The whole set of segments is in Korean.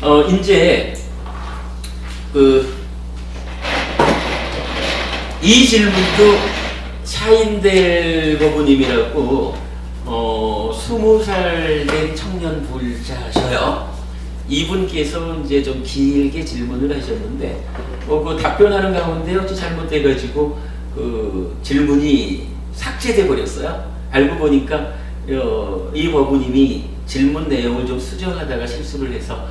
이제 이 질문도 차인델 거부님이라고 20살 된 청년 불자셔요. 이분께서 이제 좀 길게 질문을 하셨는데 그 답변하는 가운데 어찌 잘못돼가지고 그 질문이 삭제돼 버렸어요. 알고 보니까 이 거부님이 질문 내용을 좀 수정하다가 실수를 해서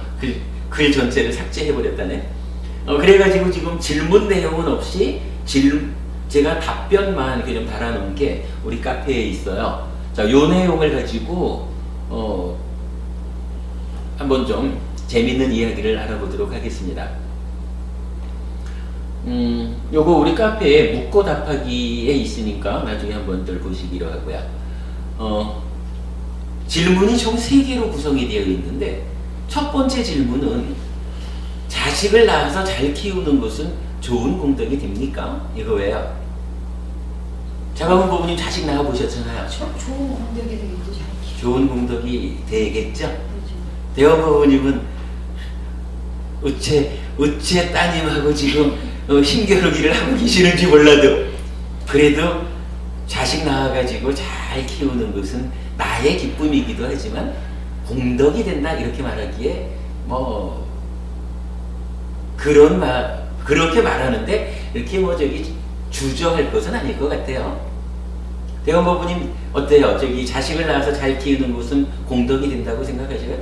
글 전체를 삭제해 버렸다네. 그래가지고 지금 질문 내용은 없이 제가 답변만 이렇게 좀 달아놓은 게 우리 카페에 있어요. 자, 요 내용을 가지고 한번 좀 재밌는 이야기를 알아보도록 하겠습니다. 요거 우리 카페에 묻고 답하기에 있으니까 나중에 한번들 보시기로 하고요. 질문이 총 3개로 구성이 되어 있는데 첫 번째 질문은 자식을 낳아서 잘 키우는 것은 좋은 공덕이 됩니까? 이거예요. 자가문 부부님 자식 낳아보셨잖아요. 좋은 공덕이 되겠죠. 잘 좋은 공덕이 되겠죠? 그렇죠. 대원 부부님은 어째 따님하고 지금 힘겨루기를 하고 계시는지 몰라도 그래도 자식 낳아가지고 잘 키우는 것은 나의 기쁨이기도 하지만 공덕이 된다 이렇게 말하기에 뭐 그렇게 말하는데 이렇게 뭐 주저할 것은 아닐 것 같아요. 대원 부부님 어때요? 자식을 낳아서 잘 키우는 것은 공덕이 된다고 생각하셔요?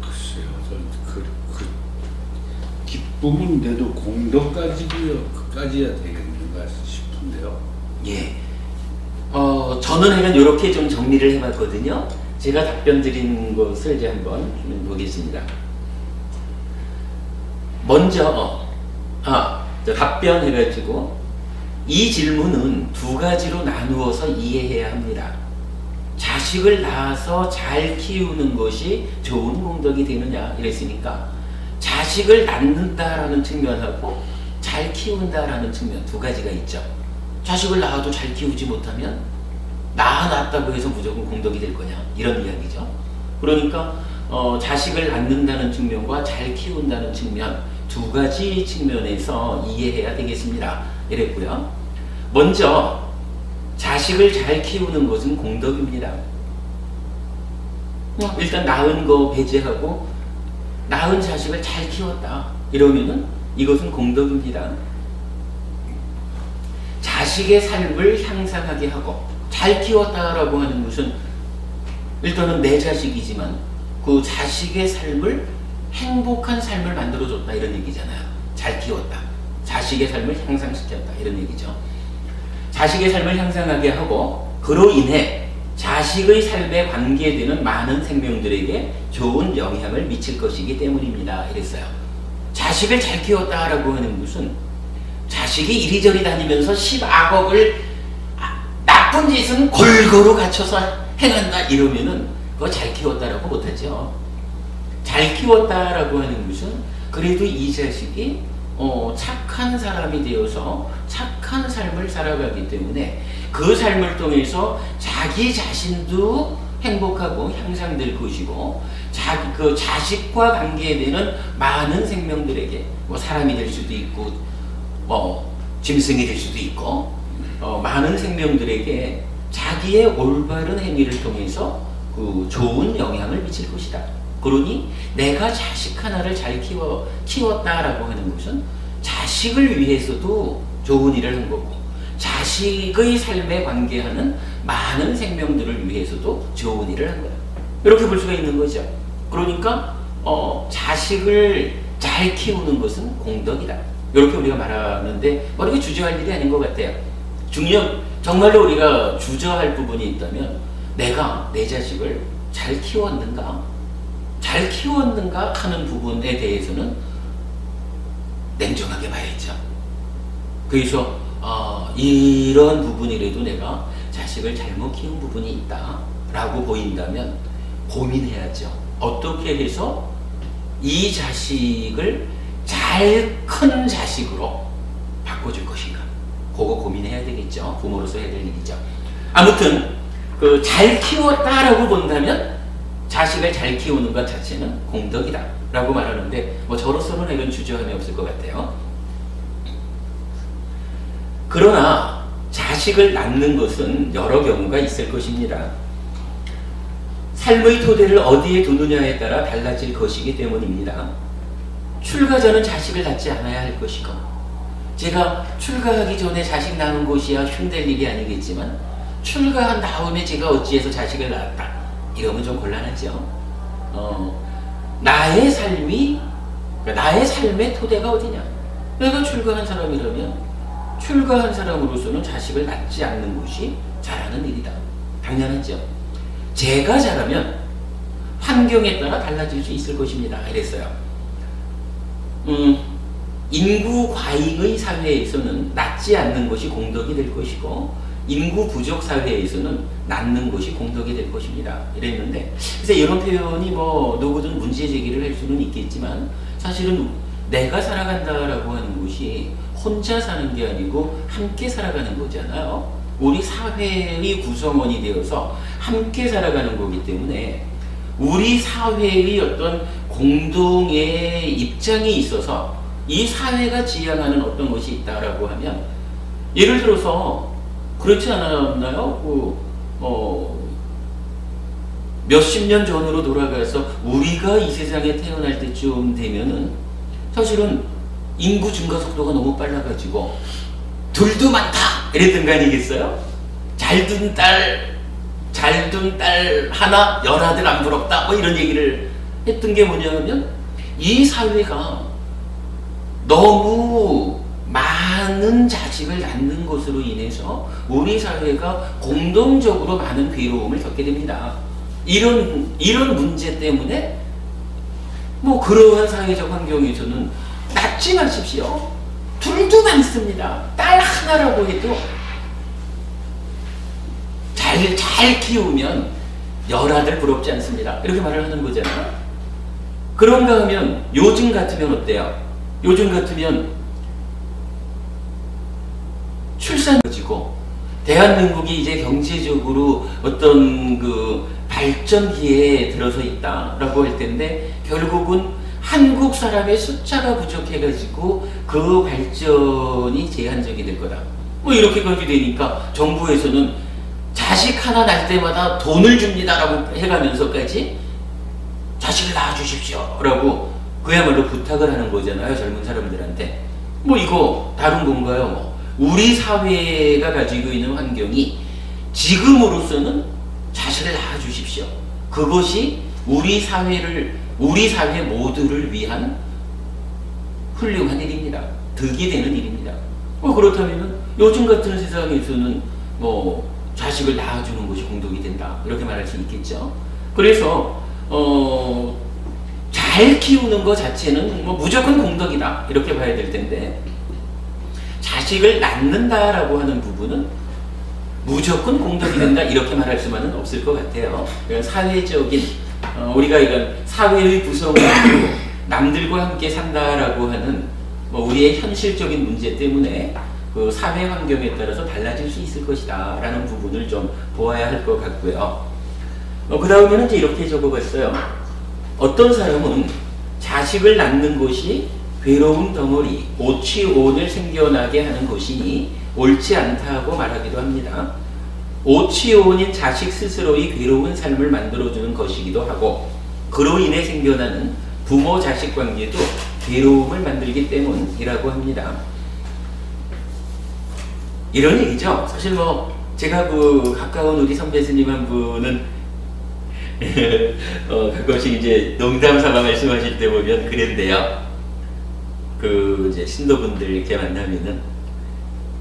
글쎄요, 기쁨인데도 공덕까지야 되겠는가 싶은데요. 예. 저는 이렇게 좀 정리를 해봤거든요. 제가 답변 드린 것을 이제 한번 보겠습니다. 먼저, 답변해가지고, 이 질문은 2가지로 나누어서 이해해야 합니다. 자식을 낳아서 잘 키우는 것이 좋은 공덕이 되느냐, 이랬으니까, 자식을 낳는다라는 측면하고, 잘 키운다라는 측면 2가지가 있죠. 자식을 낳아도 잘 키우지 못하면, 낳았다고 해서 무조건 공덕이 될 거냐, 이런 이야기죠. 그러니까, 자식을 낳는다는 측면과 잘 키운다는 측면 2가지 측면에서 이해해야 되겠습니다. 이랬고요. 먼저 자식을 잘 키우는 것은 공덕입니다. 일단 낳은 거 배제하고 낳은 자식을 잘 키웠다 이러면은 이것은 공덕입니다. 자식의 삶을 향상하게 하고 잘 키웠다라고 하는 것은 일단은 내 자식이지만 그 자식의 삶을 행복한 삶을 만들어줬다 이런 얘기잖아요. 잘 키웠다. 자식의 삶을 향상시켰다 이런 얘기죠. 자식의 삶을 향상하게 하고 그로 인해 자식의 삶에 관계되는 많은 생명들에게 좋은 영향을 미칠 것이기 때문입니다. 이랬어요. 자식을 잘 키웠다라고 하는 것은 자식이 이리저리 다니면서 10악업을 나쁜 짓은 골고루 갖춰서 행한다 이러면은 그거 잘 키웠다라고 못하죠. 잘 키웠다라고 하는 것은 그래도 이 자식이 착한 사람이 되어서 착한 삶을 살아가기 때문에 그 삶을 통해서 자기 자신도 행복하고 향상될 것이고 그 자식과 관계되는 많은 생명들에게 뭐 사람이 될 수도 있고 뭐 짐승이 될 수도 있고 많은 생명들에게 자기의 올바른 행위를 통해서 그 좋은 영향을 미칠 것이다. 그러니 내가 자식 하나를 잘 키웠다라고 하는 것은 자식을 위해서도 좋은 일을 한 거고 자식의 삶에 관계하는 많은 생명들을 위해서도 좋은 일을 한 거야. 이렇게 볼 수가 있는 거죠. 그러니까 자식을 잘 키우는 것은 공덕이다. 이렇게 우리가 말하는데 이렇게 주저할 일이 아닌 것 같아요. 정말로 우리가 주저할 부분이 있다면 내가 내 자식을 잘 키웠는가 하는 부분에 대해서는 냉정하게 봐야죠. 그래서 이런 부분이라도 내가 자식을 잘못 키운 부분이 있다 라고 보인다면 고민해야죠. 어떻게 해서 이 자식을 잘 큰 자식으로 바꿔줄 것인가, 그거 고민해야 되겠죠. 부모로서 해야 될 일이죠. 아무튼 잘 키웠다라고 본다면 자식을 잘 키우는 것 자체는 공덕이다 라고 말하는데 뭐 저로서는 이런 주저함이 없을 것 같아요. 그러나 자식을 낳는 것은 여러 경우가 있을 것입니다. 삶의 토대를 어디에 두느냐에 따라 달라질 것이기 때문입니다. 출가자는 자식을 낳지 않아야 할 것이고, 제가 출가하기 전에 자식 낳은 것이야 흉될 일이 아니겠지만 출가한 다음에 제가 어찌해서 자식을 낳았다 이러면 좀 곤란하죠. 나의 삶이, 나의 삶의 토대가 어디냐. 내가 출가한 사람이라면 출가한 사람으로서는 자식을 낳지 않는 것이 잘하는 일이다. 당연하죠. 제가 잘하면 환경에 따라 달라질 수 있을 것입니다. 이랬어요. 인구 과잉의 사회에서는 낳지 않는 것이 공덕이 될 것이고, 인구 부족 사회에서는 낳는 것이 공덕이 될 것입니다. 이랬는데, 그래서 이런 표현이 뭐 누구든 문제 제기를 할 수는 있겠지만, 사실은 내가 살아간다라고 하는 것이 혼자 사는 게 아니고 함께 살아가는 거잖아요. 우리 사회의 구성원이 되어서 함께 살아가는 거기 때문에 우리 사회의 어떤 공동의 입장이 있어서 이 사회가 지향하는 어떤 것이 있다라고 하면, 예를 들어서 그렇지 않았나요? 몇십 년 전으로 돌아가서 우리가 이 세상에 태어날 때쯤 되면은 사실은 인구 증가 속도가 너무 빨라가지고 둘도 많다 이랬던 거 아니겠어요? 잘 둔 딸 하나 열아들 안 부럽다 뭐 이런 얘기를 했던 게 뭐냐면, 이 사회가 너무 많은 자식을 낳는 것으로 인해서 우리 사회가 공동적으로 많은 괴로움을 겪게 됩니다. 이런 문제 때문에 뭐 그러한 사회적 환경에서는 낳지 마십시오. 둘도 많습니다. 딸 하나라고 해도 잘 키우면 열아들 부럽지 않습니다. 이렇게 말을 하는 거잖아요. 그런가 하면 요즘 같으면 어때요? 요즘 같으면 출산이 지고 대한민국이 이제 경제적으로 어떤 그 발전기에 들어서 있다라고 할 텐데, 결국은 한국 사람의 숫자가 부족해가지고 그 발전이 제한적이 될 거다. 뭐 이렇게까지 되니까 정부에서는 자식 하나 낳을 때마다 돈을 줍니다라고 해가면서까지 자식을 낳아주십시오 라고 그야말로 부탁을 하는 거잖아요. 젊은 사람들한테. 뭐 이거 다른 건가요? 뭐 우리 사회가 가지고 있는 환경이 지금으로서는 자식을 낳아주십시오. 그것이 우리 사회 모두를 위한 훌륭한 일입니다. 득이 되는 일입니다. 뭐 그렇다면 요즘 같은 세상에서는 뭐 자식을 낳아주는 것이 공덕이 된다 이렇게 말할 수 있겠죠. 그래서 잘 키우는 것 자체는 뭐 무조건 공덕이다 이렇게 봐야 될 텐데, 자식을 낳는다라고 하는 부분은 무조건 공덕이 된다 이렇게 말할 수만은 없을 것 같아요. 사회적인 우리가 이런 사회의 구성원으로 남들과 함께 산다라고 하는 뭐 우리의 현실적인 문제 때문에 그 사회 환경에 따라서 달라질 수 있을 것이다 라는 부분을 좀 보아야 할 것 같고요. 그 다음에는 이제 이렇게 적어봤어요. 어떤 사람은 자식을 낳는 것이 괴로운 덩어리, 오치온을 생겨나게 하는 것이니 옳지 않다고 말하기도 합니다. 오치온인 자식 스스로의 괴로운 삶을 만들어주는 것이기도 하고, 그로 인해 생겨나는 부모-자식 관계도 괴로움을 만들기 때문이라고 합니다. 이런 얘기죠. 사실 뭐 제가 그 가까운 우리 선배 스님 한 분은 가끔씩 이제 농담 삼아 말씀하실 때 보면 그랬는데요. 그 이제 신도분들 이렇게 만나면은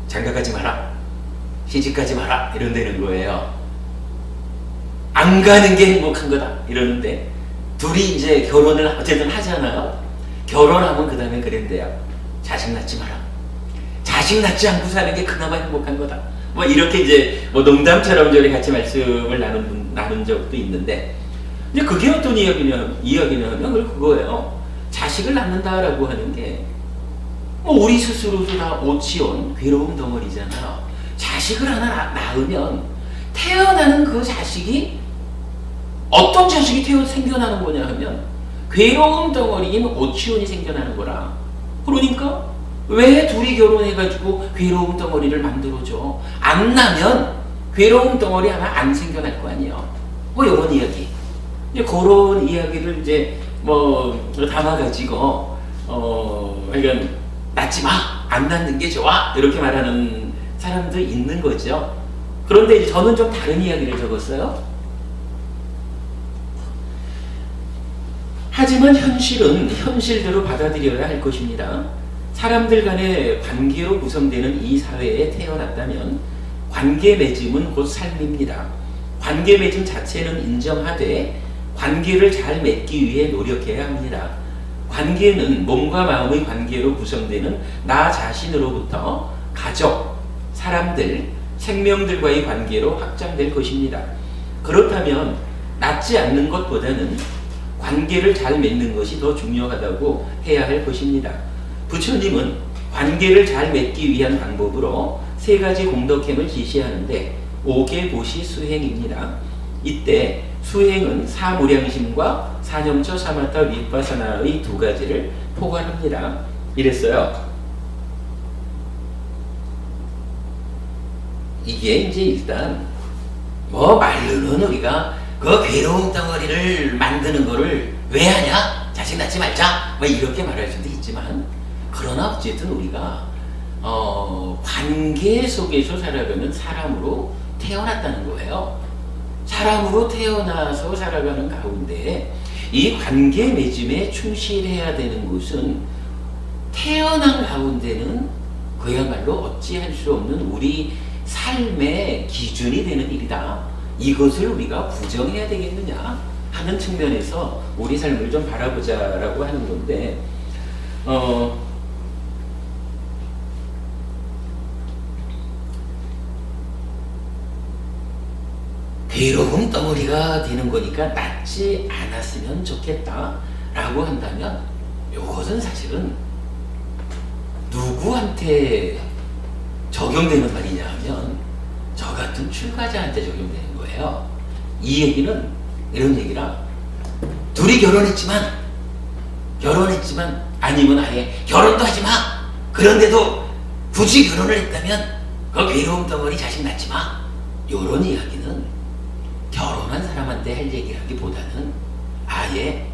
장가가지 마라, 시집가지 마라 이런다는 거예요. 안 가는 게 행복한 거다 이러는데, 둘이 이제 결혼을 어쨌든 하잖아요. 결혼하면 그 다음에 그랬는데요. 자식 낳지 마라. 자식 낳지 않고 사는 게 그나마 행복한 거다. 뭐 이렇게 이제 뭐 농담처럼 저희 같이 말씀을 나눈 적도 있는데, 이제 그게 어떤 이야기냐면 그거예요. 자식을 낳는다라고 하는 게 뭐 우리 스스로도 다 오치온 괴로운 덩어리잖아요. 자식을 하나 낳으면 태어나는 그 자식이 어떤 자식이 생겨나는 거냐 하면 괴로움 덩어리인 오치훈이 생겨나는 거라. 그러니까 왜 둘이 결혼해가지고 괴로움 덩어리를 만들어줘? 안 나면 괴로움 덩어리 하나 안 생겨날 거 아니에요. 뭐 이런 이야기. 이제 그런 이야기를 이제 뭐 담아가지고 그러니까 낳지 마, 안 낳는 게 좋아 이렇게 말하는 사람도 있는 거죠. 그런데 이제 저는 좀 다른 이야기를 적었어요. 하지만 현실은 현실대로 받아들여야 할 것입니다. 사람들 간의 관계로 구성되는 이 사회에 태어났다면 관계 맺음은 곧 삶입니다. 관계 맺음 자체는 인정하되 관계를 잘 맺기 위해 노력해야 합니다. 관계는 몸과 마음의 관계로 구성되는 나 자신으로부터 가족, 사람들, 생명들과의 관계로 확장될 것입니다. 그렇다면 낫지 않는 것보다는 관계를 잘 맺는 것이 더 중요하다고 해야 할 것입니다. 부처님은 관계를 잘 맺기 위한 방법으로 3가지 공덕행을 지시하는데 5개 보시 수행입니다. 이때 수행은 사무량심과 사념처 사마타 윗바사나의 2가지를 포괄합니다. 이랬어요. 이게 이제 일단 뭐 말로는 우리가 그 괴로운 덩어리를 만드는 거를 왜 하냐? 자식 낳지 말자! 뭐 이렇게 말할 수도 있지만 그러나 어쨌든 우리가 관계 속에서 살아가는 사람으로 태어났다는 거예요. 사람으로 태어나서 살아가는 가운데 이 관계 맺음에 충실해야 되는 것은 태어난 가운데는 그야말로 어찌할 수 없는 우리 삶의 기준이 되는 일이다. 이것을 우리가 부정해야 되겠느냐 하는 측면에서 우리 삶을 좀 바라보자라고 하는 건데 괴로운 덩어리가 되는 거니까 낫지 않았으면 좋겠다 라고 한다면 이것은 사실은 누구한테 적용되는 말이냐 하면 저 같은 출가자한테 적용되는 거예요. 이 얘기는 이런 얘기라 둘이 결혼했지만 아니면 아예 결혼도 하지 마. 그런데도 굳이 결혼을 했다면 그 괴로움 덩어리 자식 낳지 마. 이런 이야기는 결혼한 사람한테 할 얘기라기보다는 아예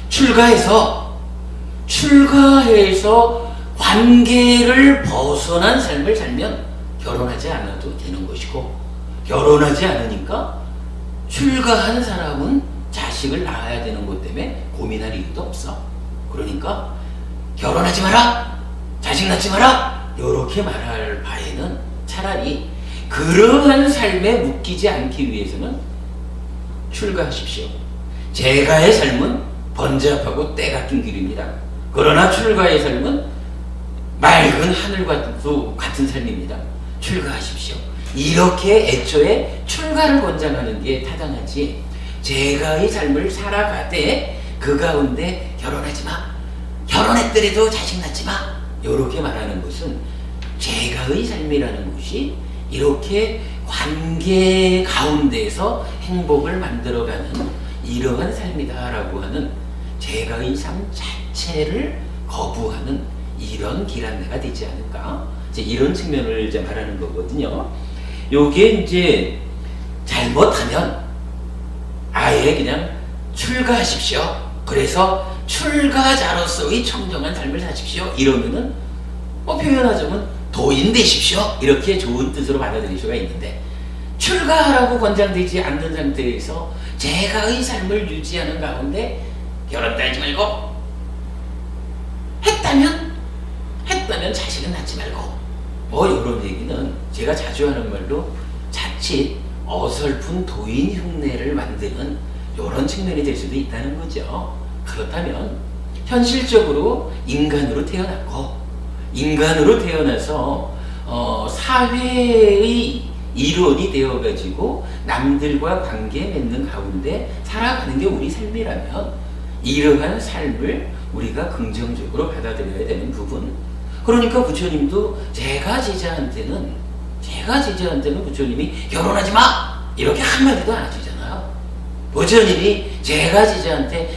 출가해서 관계를 벗어난 삶을 살면 결혼하지 않아도 되는 것이고 결혼하지 않으니까 출가한 사람은 자식을 낳아야 되는 것 때문에 고민할 이유도 없어. 그러니까 결혼하지 마라, 자식 낳지 마라 이렇게 말할 바에는 차라리 그러한 삶에 묶이지 않기 위해서는 출가하십시오. 제가의 삶은 번잡하고 때가 낀 길입니다. 그러나 출가의 삶은 맑은 하늘과도 같은 삶입니다. 출가하십시오. 이렇게 애초에 출가를 권장하는 게 타당하지 제가의 삶을 살아가되 그 가운데 결혼하지 마, 결혼했더라도 자식 낳지 마 이렇게 말하는 것은 제가의 삶이라는 것이 이렇게 관계 가운데서 행복을 만들어가는 이러한 삶이다라고 하는 제가의 삶 자체를 거부하는 이런 길안내가 되지 않을까? 이제 이런 측면을 이제 말하는 거거든요. 요게 이제 잘못하면 아예 그냥 출가하십시오. 그래서 출가자로서의 청정한 삶을 사십시오. 이러면은 뭐 표현하자면 도인 되십시오. 이렇게 좋은 뜻으로 받아들일 수가 있는데 출가하라고 권장되지 않는 상태에서 제가의 삶을 유지하는 가운데 결혼도 하지 말고 했다면 자식은 낳지 말고 뭐 이런 얘기는 제가 자주 하는 말로 자칫 어설픈 도인 흉내를 만드는 이런 측면이 될 수도 있다는 거죠. 그렇다면 현실적으로 인간으로 태어났고 인간으로 태어나서 사회의 일원이 되어가지고 남들과 관계 맺는 가운데 살아가는 게 우리 삶이라면 이러한 삶을 우리가 긍정적으로 받아들여야 되는 부분. 그러니까 부처님도 제가 제자한테는 제가 제자한테는 부처님이 결혼하지 마! 이렇게 한마디도 안 하시잖아요. 부처님이 제가 제자한테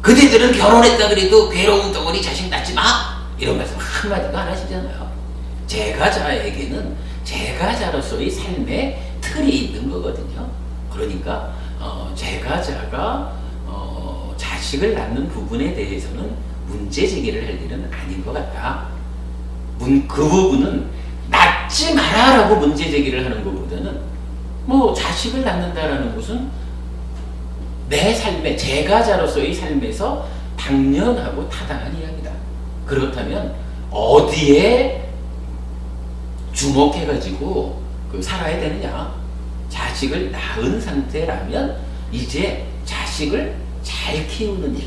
그대들은 결혼했다 그래도 괴로운 덩어리 자식 낳지 마! 이런 말씀 한마디도 안 하시잖아요. 제가자에게는 제가자로서의 삶의 틀이 있는 거거든요. 그러니까 제가자가 자식을 낳는 부분에 대해서는 문제 제기를 할 일은 아닌 것 같다. 그 부분은 낳지 마라라고 문제 제기를 하는 것보다는 뭐 자식을 낳는다라는 것은 내 삶의 제가자로서의 삶에서 당연하고 타당한 이야기다. 그렇다면 어디에 주목해가지고 살아야 되느냐? 자식을 낳은 상태라면 이제 자식을 잘 키우는 일,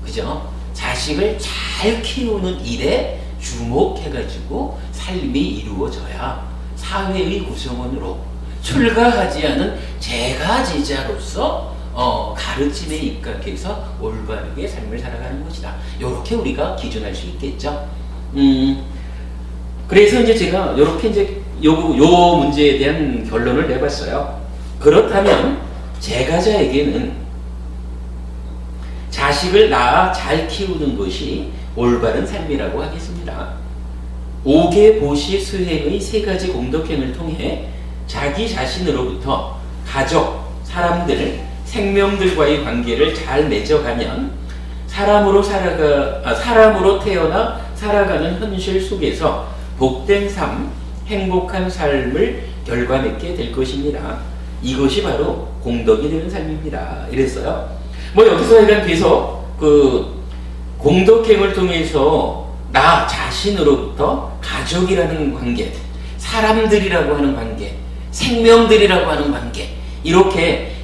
그죠? 자식을 잘 키우는 일에 주목해가지고 삶이 이루어져야 사회의 구성원으로 출가하지 않은 제가제자로서 가르침에 입각해서 올바르게 삶을 살아가는 것이다. 이렇게 우리가 기준할 수 있겠죠. 그래서 이제 제가 이렇게 이제 요 문제에 대한 결론을 내봤어요. 그렇다면 제가자에게는 자식을 낳아 잘 키우는 것이 올바른 삶이라고 하겠습니다. 오계 보시 수행의 세 가지 공덕행을 통해 자기 자신으로부터 가족, 사람들, 생명들과의 관계를 잘 맺어가면 사람으로 태어나 살아가는 현실 속에서 복된 삶, 행복한 삶을 결과맺게 될 것입니다. 이것이 바로 공덕이 되는 삶입니다. 이랬어요. 뭐 여기서 약간 계속 공덕행을 통해서 나 자신으로부터 가족이라는 관계, 사람들이라고 하는 관계, 생명들이라고 하는 관계, 이렇게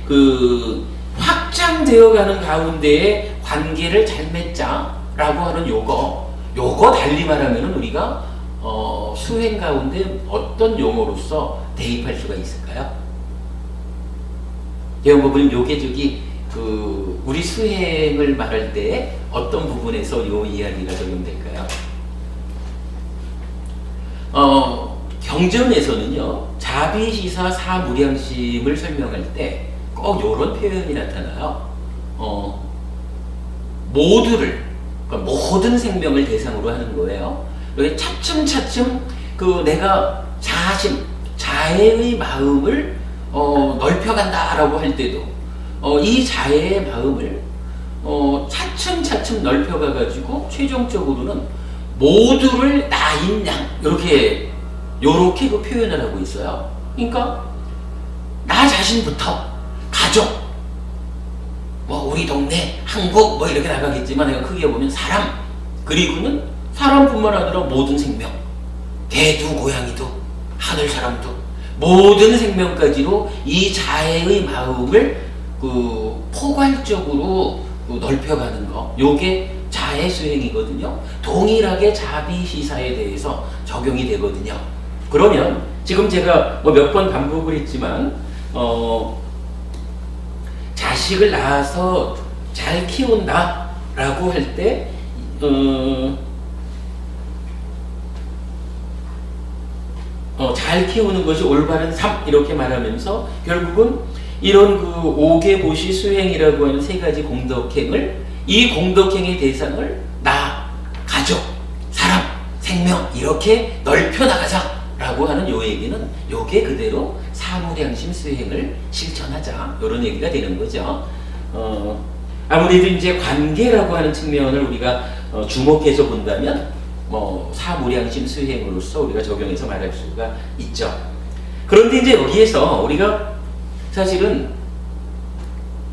확장되어가는 가운데에 관계를 잘 맺자라고 하는 요거 달리 말하면 우리가 수행 가운데 어떤 용어로서 대입할 수가 있을까요? 대원법은 요게 우리 수행을 말할 때 어떤 부분에서 요 이야기가 적용될까요? 경전에서는요, 자비시사 사무량심을 설명할 때 꼭 요런 표현이 나타나요. 모두를, 그러니까 모든 생명을 대상으로 하는 거예요. 여기 차츰차츰 내가 자애의 마음을 넓혀간다라고 할 때도 이 자애의 마음을 차츰차츰 넓혀가가지고 최종적으로는 모두를 나인 양 요렇게 그 표현을 하고 있어요. 그러니까 나 자신부터 가족, 뭐 우리 동네, 한국 뭐 이렇게 나가겠지만 내가 크게 보면 사람, 그리고는 사람뿐만 아니라 모든 생명, 개도 고양이도 하늘 사람도 모든 생명까지로 이 자애의 마음을 포괄적으로 넓혀가는 거, 요게 자애 수행이거든요. 동일하게 자비시사에 대해서 적용이 되거든요. 그러면 지금 제가 몇 번 반복을 했지만 자식을 낳아서 잘 키운다 라고 할 때 잘 키우는 것이 올바른 삶 이렇게 말하면서 결국은 이런 오계 보시 수행이라고 하는 세 가지 공덕행을, 이 공덕행의 대상을 나, 가족, 사람, 생명 이렇게 넓혀나가자 라고 하는 요 얘기는 요게 그대로 사무량심 수행을 실천하자 이런 얘기가 되는 거죠. 아무래도 이제 관계라고 하는 측면을 우리가 주목해서 본다면 사무량심 수행으로서 우리가 적용해서 말할 수가 있죠. 그런데 이제 여기에서 우리가 사실은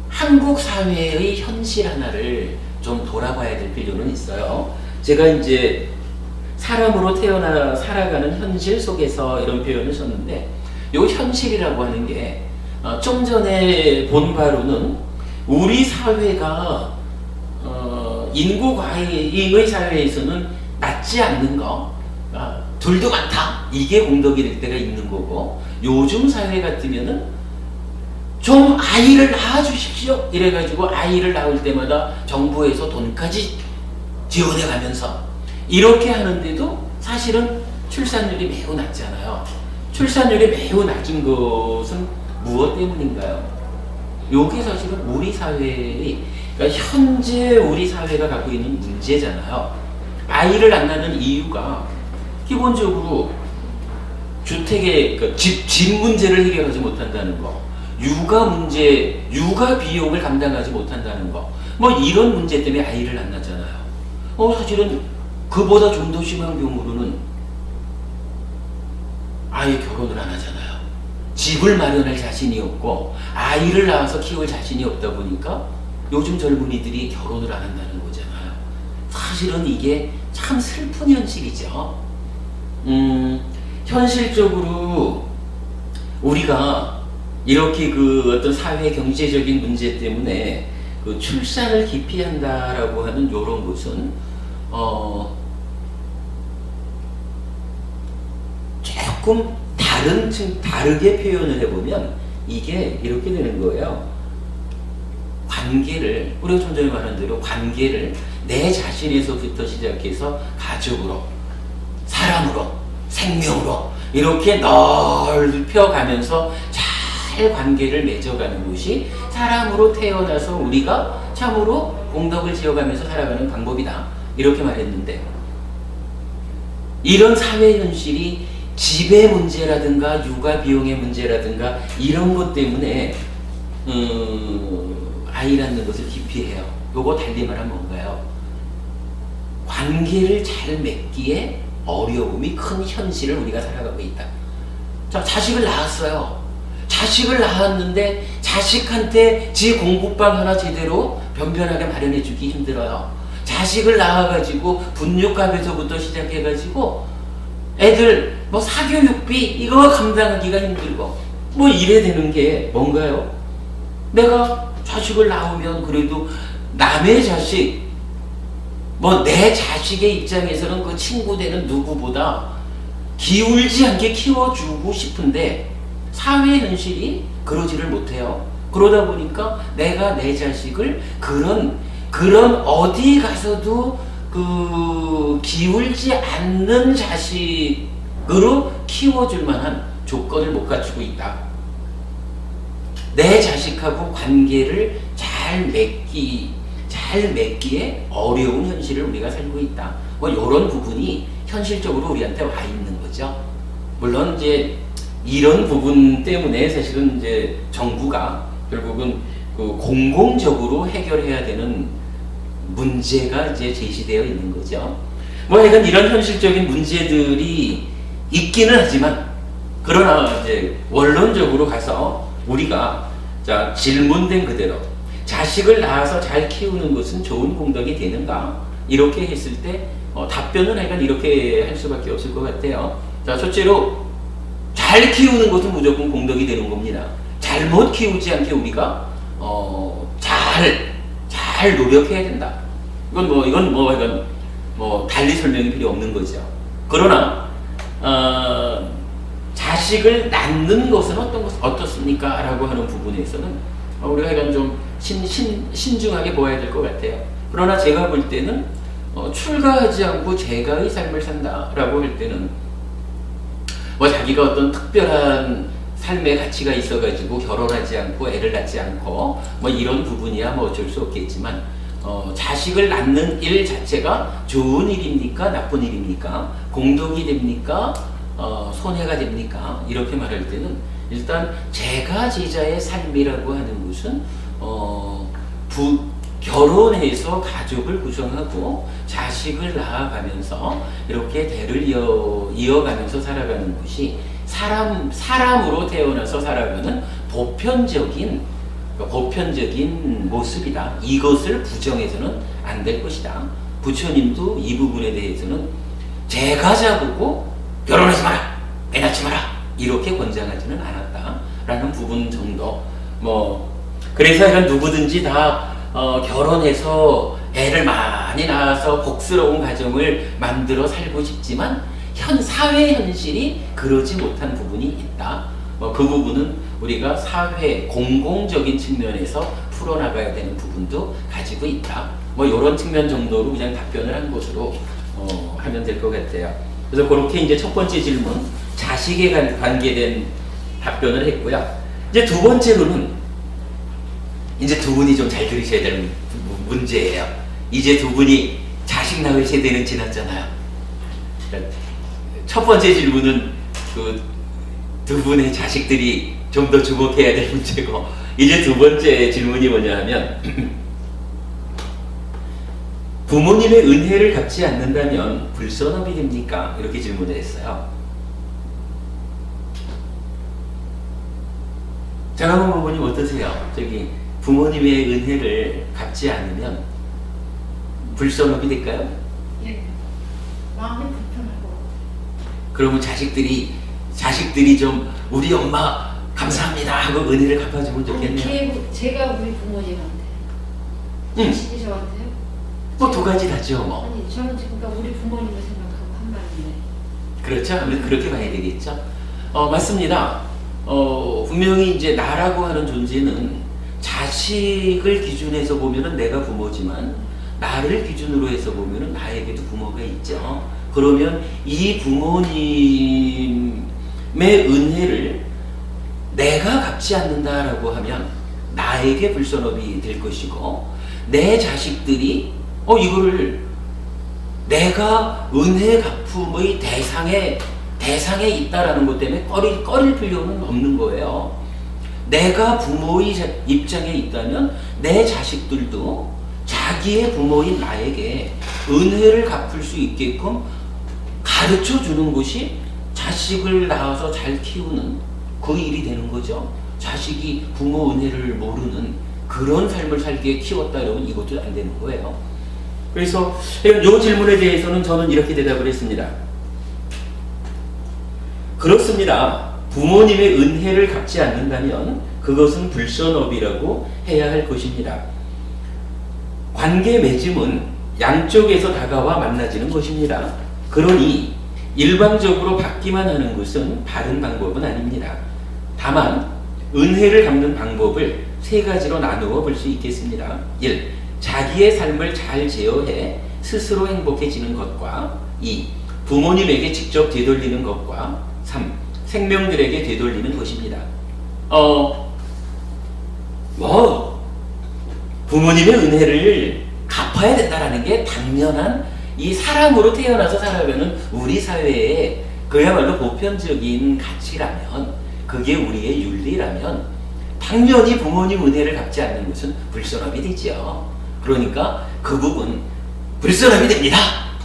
한국 사회의 현실 하나를 좀 돌아봐야 될 필요는 있어요. 제가 이제 사람으로 태어나 살아가는 현실 속에서 이런 표현을 썼는데, 요 현실이라고 하는 게 좀 전에 본 바로는 우리 사회가 인구 과잉의 사회에서는 낫지 않는 거, 둘도 많다, 이게 공덕이 될 때가 있는 거고, 요즘 사회 같으면은 좀 아이를 낳아주십시오 이래가지고 아이를 낳을 때마다 정부에서 돈까지 지원해가면서 이렇게 하는데도 사실은 출산율이 매우 낮잖아요. 출산율이 매우 낮은 것은 무엇 때문인가요? 요게 사실은 우리 사회의, 그러니까 현재 우리 사회가 갖고 있는 문제잖아요. 아이를 안 낳는 이유가 기본적으로 주택의, 그러니까 집 문제를 해결하지 못한다는 거, 육아 문제, 육아 비용을 감당하지 못한다는 거, 뭐 이런 문제 때문에 아이를 안 낳잖아요. 사실은 그보다 좀 더 심한 경우로는 아예 결혼을 안 하잖아요. 집을 마련할 자신이 없고 아이를 낳아서 키울 자신이 없다 보니까 요즘 젊은이들이 결혼을 안 한다는 거잖아요. 사실은 이게 참 슬픈 현실이죠. 현실적으로 우리가 이렇게 그 어떤 사회 경제적인 문제 때문에 그 출산을 기피한다라고 하는 요런 것은 조금 다르게 표현을 해보면 이게 이렇게 되는 거예요. 관계를, 우리가 좀 전에 말한 대로 관계를 내 자신에서부터 시작해서 가족으로, 사람으로, 생명으로 이렇게 넓혀가면서 잘 관계를 맺어가는 것이 사람으로 태어나서 우리가 참으로 공덕을 지어가면서 살아가는 방법이다. 이렇게 말했는데, 이런 사회 현실이 집의 문제라든가 육아 비용의 문제라든가 이런 것 때문에 아이 낳는 것을 기피해요. 요거 달리 말하면 뭔가요? 관계를 잘 맺기에 어려움이 큰 현실을 우리가 살아가고 있다. 자, 자식을 낳았어요. 자식을 낳았는데 자식한테 지 공부방 하나 제대로 변변하게 마련해 주기 힘들어요. 자식을 낳아가지고 분유값에서부터 시작해가지고 애들 뭐 사교육비 이거 감당하기가 힘들고 뭐 이래 되는 게 뭔가요? 내가 자식을 낳으면 그래도 남의 자식, 뭐 내 자식의 입장에서는 그 친구 되는 누구보다 기울지 않게 키워주고 싶은데 사회 현실이 그러지를 못해요. 그러다 보니까 내가 내 자식을 그런 어디 가서도 그 기울지 않는 자식으로 키워줄 만한 조건을 못 갖추고 있다. 내 자식하고 관계를 잘 맺기에 어려운 현실을 우리가 살고 있다. 뭐 이런 부분이 현실적으로 우리한테 와 있는 거죠. 물론 이제 이런 부분 때문에 사실은 이제 정부가 결국은 그 공공적으로 해결해야 되는 문제가 이제 제시되어 있는 거죠. 뭐 하여간 이런 현실적인 문제들이 있기는 하지만, 그러나 이제 원론적으로 가서 우리가 자 질문된 그대로 자식을 낳아서 잘 키우는 것은 좋은 공덕이 되는가? 이렇게 했을 때 답변은 하여간 이렇게 할 수밖에 없을 것 같아요. 자, 첫째로 잘 키우는 것은 무조건 공덕이 되는 겁니다. 잘못 키우지 않게 우리가 잘 노력해야 된다. 이건 뭐 달리 설명이 필요 없는 거죠. 그러나 자식을 낳는 것은 어떻습니까? 라고 하는 부분에서는 우리가 이건 좀 신중하게 보아야 될 것 같아요. 그러나 제가 볼 때는 출가하지 않고 제가의 삶을 산다라고 할 때는 뭐 자기가 어떤 특별한 삶의 가치가 있어가지고 결혼하지 않고 애를 낳지 않고 뭐 이런 부분이야 뭐 어쩔 수 없겠지만 자식을 낳는 일 자체가 좋은 일입니까? 나쁜 일입니까? 공덕이 됩니까? 손해가 됩니까? 이렇게 말할 때는 일단 제가 제자의 삶이라고 하는 것은 결혼해서 가족을 구성하고 자식을 낳아가면서 이렇게 대를 이어가면서 살아가는 것이 사람으로 태어나서 살아가는 보편적인 모습이다. 이것을 부정해서는 안 될 것이다. 부처님도 이 부분에 대해서는 제가 자보고 결혼하지 마라, 애 낳지 마라 이렇게 권장하지는 않았다라는 부분 정도. 그래서 이런 누구든지 다 결혼해서 애를 많이 낳아서 복스러운 가정을 만들어 살고 싶지만 사회 현실이 그러지 못한 부분이 있다. 그 부분은 우리가 사회 공공적인 측면에서 풀어나가야 되는 부분도 가지고 있다. 이런 측면 정도로 그냥 답변을 한 것으로 하면 될 것 같아요. 그래서 그렇게 이제 첫 번째 질문, 자식에 관계된 답변을 했고요. 이제 두 번째로는 이제 두 분이 좀 잘 들으셔야 되는 문제예요. 이제 두 분이 자식 낳을 세대는 지났잖아요. 첫 번째 질문은 그 두 분의 자식들이 좀 더 주목해야 될 문제고, 이제 두 번째 질문이 뭐냐 하면 부모님의 은혜를 갚지 않는다면 불선업이 됩니까? 이렇게 질문을 했어요. 장하봉 부모님 어떠세요? 저기 부모님의 은혜를 갚지 않으면 불선업이 될까요? 예. 마음이 불편하고. 그러면 자식들이 좀 우리 엄마 감사합니다 하고 은혜를 갚아주면 좋겠네요. 제가 우리 부모님한테. 응. 자식이 저한테요? 뭐 두 가지 다죠 뭐. 아니 저는 지금 우리 부모님을 생각하고 한 말인데. 그렇죠. 아무래도 그렇게 봐야 되겠죠. 맞습니다. 분명히 이제 나라고 하는 존재는 자식을 기준해서 보면은 내가 부모지만 나를 기준으로 해서 보면은 나에게도 부모가 있죠. 그러면 이 부모님의 은혜를 내가 갚지 않는다라고 하면 나에게 불선업이 될 것이고, 내 자식들이 이거를 내가 은혜 갚음의 대상에 있다라는 것 때문에 꺼릴 필요는 없는 거예요. 내가 부모의 입장에 있다면 내 자식들도 자기의 부모인 나에게 은혜를 갚을 수 있게끔 가르쳐 주는 것이 자식을 낳아서 잘 키우는 그 일이 되는 거죠. 자식이 부모 은혜를 모르는 그런 삶을 살게 키웠다 이러면 이것도 안 되는 거예요. 그래서 이 질문에 대해서는 저는 이렇게 대답을 했습니다. 그렇습니다. 부모님의 은혜를 갚지 않는다면 그것은 불선업이라고 해야 할 것입니다. 관계 맺음은 양쪽에서 다가와 만나지는 것입니다. 그러니 일방적으로 받기만 하는 것은 바른 방법은 아닙니다. 다만 은혜를 갚는 방법을 세 가지로 나누어 볼 수 있겠습니다. 1. 자기의 삶을 잘 제어해 스스로 행복해지는 것과 2. 부모님에게 직접 되돌리는 것과 3. 생명들에게 되돌리는 것입니다. 부모님의 은혜를 갚아야 된다는 게 당연한 이 사람으로 태어나서 살아가는 우리 사회의 그야말로 보편적인 가치라면, 그게 우리의 윤리라면 당연히 부모님 은혜를 갚지 않는 것은 불선업이 되죠. 그러니까 그 부분 불선업이 됩니다.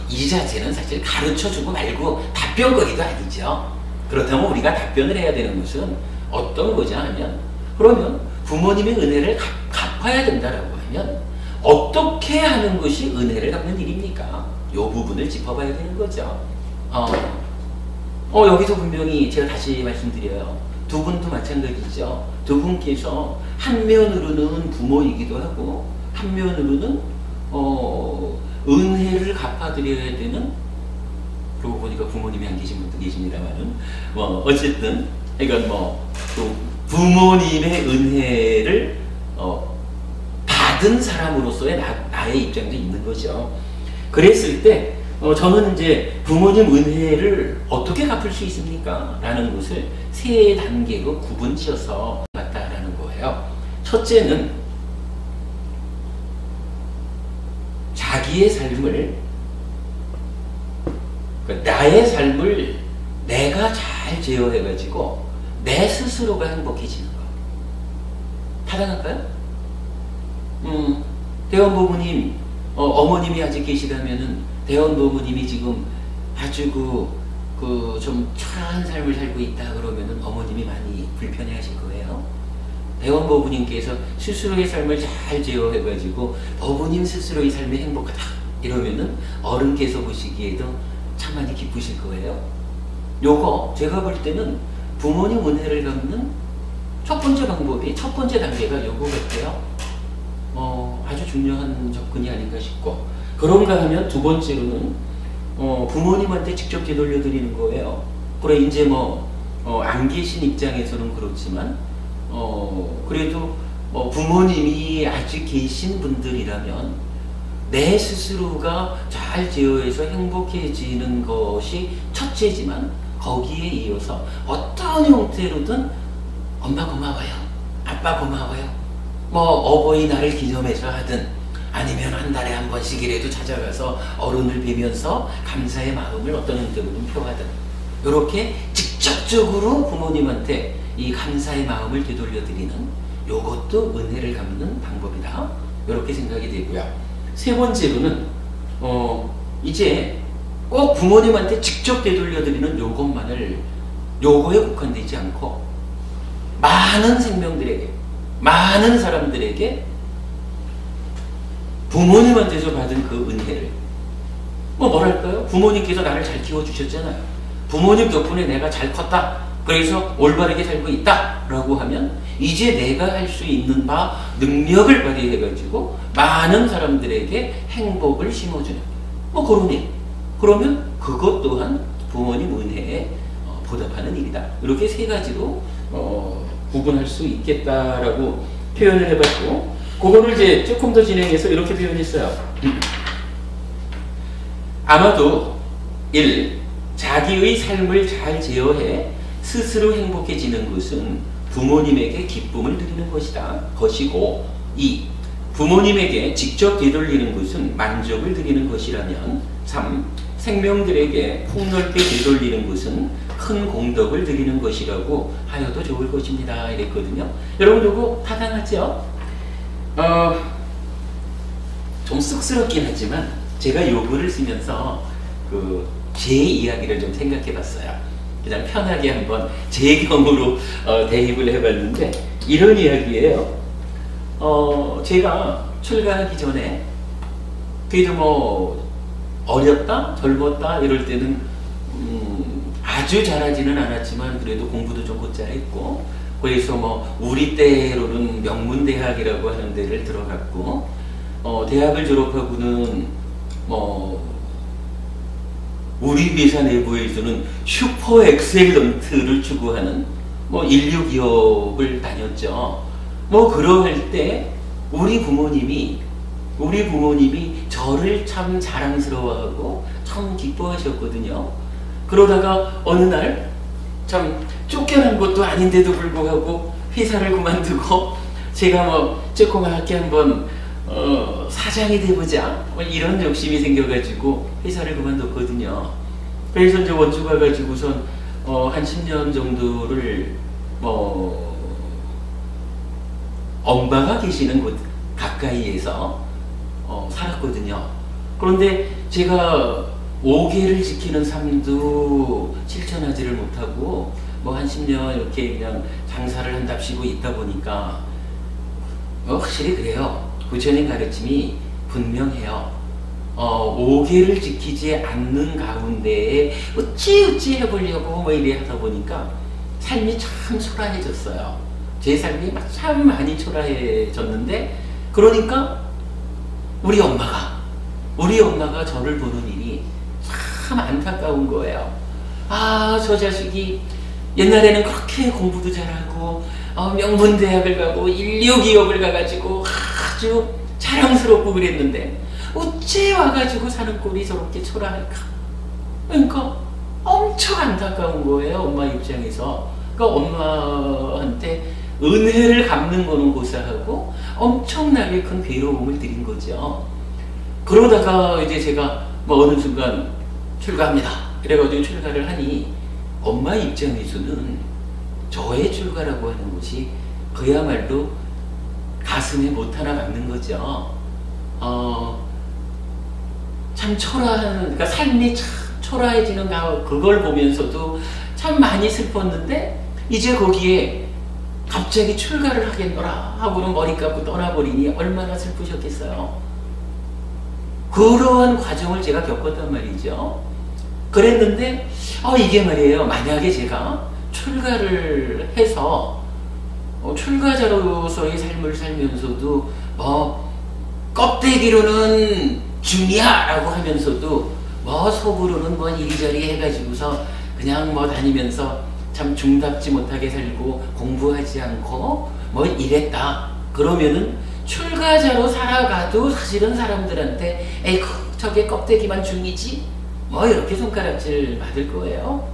이 자체는 사실 가르쳐주고 말고 답변거리도 아니죠. 그렇다면 우리가 답변을 해야 되는 것은 어떤 거냐 하면, 그러면 부모님의 은혜를 갚아야 된다라고 하면 어떻게 하는 것이 은혜를 갚는 일입니까? 이 부분을 짚어봐야 되는 거죠. 여기서 분명히 제가 다시 말씀드려요. 두 분도 마찬가지죠. 두 분께서 한면으로는 부모이기도 하고 한면으로는 은혜를 갚아드려야 되는, 그러고 보니까 부모님이 안 계신 분도 계십니다만은 어쨌든 이건 또 부모님의 은혜를 받은 사람으로서의 나의 입장도 있는 거죠. 그랬을 때 저는 이제 부모님 은혜를 어떻게 갚을 수 있습니까? 라는 것을 세 단계로 구분지어서 봤다라는 거예요. 첫째는 자기의 삶을, 나의 삶을 내가 잘 제어해가지고 내 스스로가 행복해지는 거. 타당할까요? 대원부모님, 어머님이 아직 계시다면은 대원부모님이 지금 아주 좀 초라한 삶을 살고 있다 그러면은 어머님이 많이 불편해하실 거예요. 대원부모님께서 스스로의 삶을 잘 제어해가지고 어머님 스스로의 삶이 행복하다 이러면은 어른께서 보시기에도 참 많이 기쁘실 거예요. 요거 제가 볼 때는 부모님 은혜를 갚는 첫 번째 방법이, 첫 번째 단계가 요거 같아요. 아주 중요한 접근이 아닌가 싶고, 그런가 하면 두 번째로는 부모님한테 직접 되돌려 드리는 거예요. 그래 이제 안 계신 입장에서는 그렇지만 그래도 부모님이 아직 계신 분들이라면 내 스스로가 잘 제어해서 행복해지는 것이 첫째지만 거기에 이어서 어떤 형태로든 엄마 고마워요, 아빠 고마워요, 뭐 어버이날을 기념해서 하든 아니면 한 달에 한 번씩이라도 찾아가서 어른을 뵈면서 감사의 마음을 어떤 형태로든 표하든 이렇게 직접적으로 부모님한테 이 감사의 마음을 되돌려드리는 요것도 은혜를 갚는 방법이다, 이렇게 생각이 되고요. 세 번째로는 이제 꼭 부모님한테 직접 되돌려드리는 요것만을 요거에 국한되지 않고 많은 생명들에게, 많은 사람들에게 부모님한테서 받은 그 은혜를 뭐랄까요? 부모님께서 나를 잘 키워주셨잖아요. 부모님 덕분에 내가 잘 컸다, 그래서 올바르게 살고 있다 라고 하면 이제 내가 할 수 있는 바 능력을 발휘해 가지고 많은 사람들에게 행복을 심어주는 그런 일, 그러면 그것 또한 부모님 은혜에 보답하는 일이다, 이렇게 세 가지로 구분할 수 있겠다라고 표현을 해봤고, 그거를 이제 조금 더 진행해서 이렇게 표현했어요. 아마도 1. 자기의 삶을 잘 제어해 스스로 행복해지는 것은 부모님에게 기쁨을 드리는 것이고 2. 부모님에게 직접 되돌리는 것은 만족을 드리는 것이라면 3. 생명들에게 폭넓게 되돌리는 것은 큰 공덕을 드리는 것이라고 하여도 좋을 것입니다, 이랬거든요. 여러분 이거 타당하죠? 좀 쑥스럽긴 하지만 제가 요거를 쓰면서 제 이야기를 좀 생각해 봤어요. 그냥 편하게 한번 제 경우로 대입을 해봤는데 이런 이야기예요. 제가 출가하기 전에 그래도 뭐 어렸다, 젊었다 이럴 때는 아주 잘하지는 않았지만 그래도 공부도 좀 곧잘 했고, 그래서 뭐 우리 때로는 명문대학이라고 하는 데를 들어갔고, 대학을 졸업하고는 뭐 우리 회사 내부에서는 슈퍼 엑셀런트를 추구하는 뭐 인류 기업을 다녔죠. 뭐 그러할 때 우리 부모님이 저를 참 자랑스러워하고 참 기뻐하셨거든요. 그러다가 어느 날 참 쫓겨난 것도 아닌데도 불구하고 회사를 그만두고 제가 뭐 조그맣게 한번 사장이 돼보자 뭐 이런 욕심이 생겨가지고 회사를 그만뒀거든요. 그래서 이제 원주 가가지고선 한 10년 정도를 뭐 엄마가 계시는 곳 가까이에서 살았거든요. 그런데 제가 5계를 지키는 삶도 실천하지를 못하고 뭐 한 10년 이렇게 그냥 장사를 한답시고 있다 보니까 확실히 그래요. 부처님 가르침이 분명해요. 5계를 지키지 않는 가운데에 어찌 해보려고 뭐 이래 하다 보니까 삶이 참 초라해졌어요. 제 삶이 참 많이 초라해졌는데, 그러니까 우리 엄마가 저를 보는 일이 참 안타까운 거예요. 저 자식이 옛날에는 그렇게 공부도 잘하고 명문대학을 가고 인류기업을 가가지고 아주 자랑스럽고 그랬는데 어째 와가지고 사는 꼴이 저렇게 초라할까? 그러니까 엄청 안타까운 거예요, 엄마 입장에서. 그러니까 엄마한테 은혜를 갚는 거는 고사하고 엄청나게 큰 괴로움을 드린 거죠. 그러다가 이제 제가 뭐 어느 순간 출가합니다, 그래가지고 출가를 하니 엄마 입장에서는 저의 출가라고 하는 것이 그야말로 가슴에 못 하나 박는 거죠. 참 초라한, 그러니까 삶이 참 초라해지는 그걸 보면서도 참 많이 슬펐는데, 이제 거기에 갑자기 출가를 하겠노라 하고는 머리 감고 떠나버리니 얼마나 슬프셨겠어요. 그러한 과정을 제가 겪었단 말이죠. 그랬는데 이게 말이에요, 만약에 제가 출가를 해서 출가자로서의 삶을 살면서도 뭐 껍데기로는 중이야 라고 하면서도 뭐 속으로는 뭐 이리저리 해가지고서 그냥 뭐 다니면서 참 중답지 못하게 살고 공부하지 않고 뭐 이랬다, 그러면은 출가자로 살아가도 사실은 사람들한테 에이 저게 껍데기만 중이지 뭐 이렇게 손가락질 받을 거예요.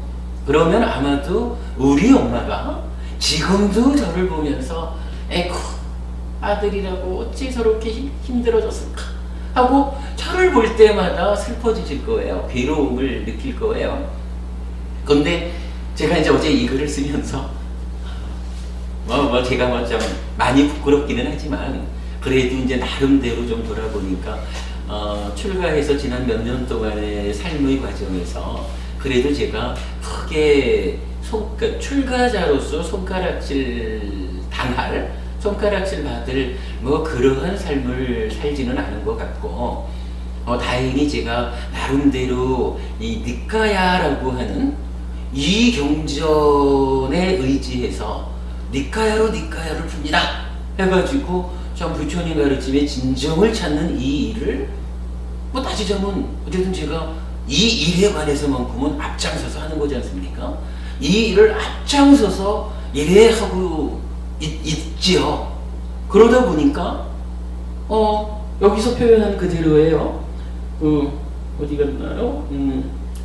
그러면 아마도 우리 엄마가 지금도 저를 보면서 에이구 아들이라고 어찌 저렇게 힘들어졌을까 하고 저를 볼 때마다 슬퍼지실 거예요. 괴로움을 느낄 거예요. 그런데 제가 이제 어제 이 글을 쓰면서 제가 좀 많이 부끄럽기는 하지만 그래도 이제 나름대로 좀 돌아보니까 출가해서 지난 몇 년 동안의 삶의 과정에서 그래도 제가 크게 그러니까 출가자로서 손가락질 당할, 손가락질 받을 뭐 그러한 삶을 살지는 않은 것 같고 다행히 제가 나름대로 이 니까야라고 하는 이 경전에 의지해서 니까야를 풉니다 해가지고 참 부처님 가르침의 진정을 찾는 이 일을 뭐 따지자면 어쨌든 제가 이 일에 관해서만큼은 앞장서서 하는 거지 않습니까? 이 일을 앞장서서 이래 하고 있지요. 그러다 보니까 여기서 표현한 그대로예요. 어디 갔나요?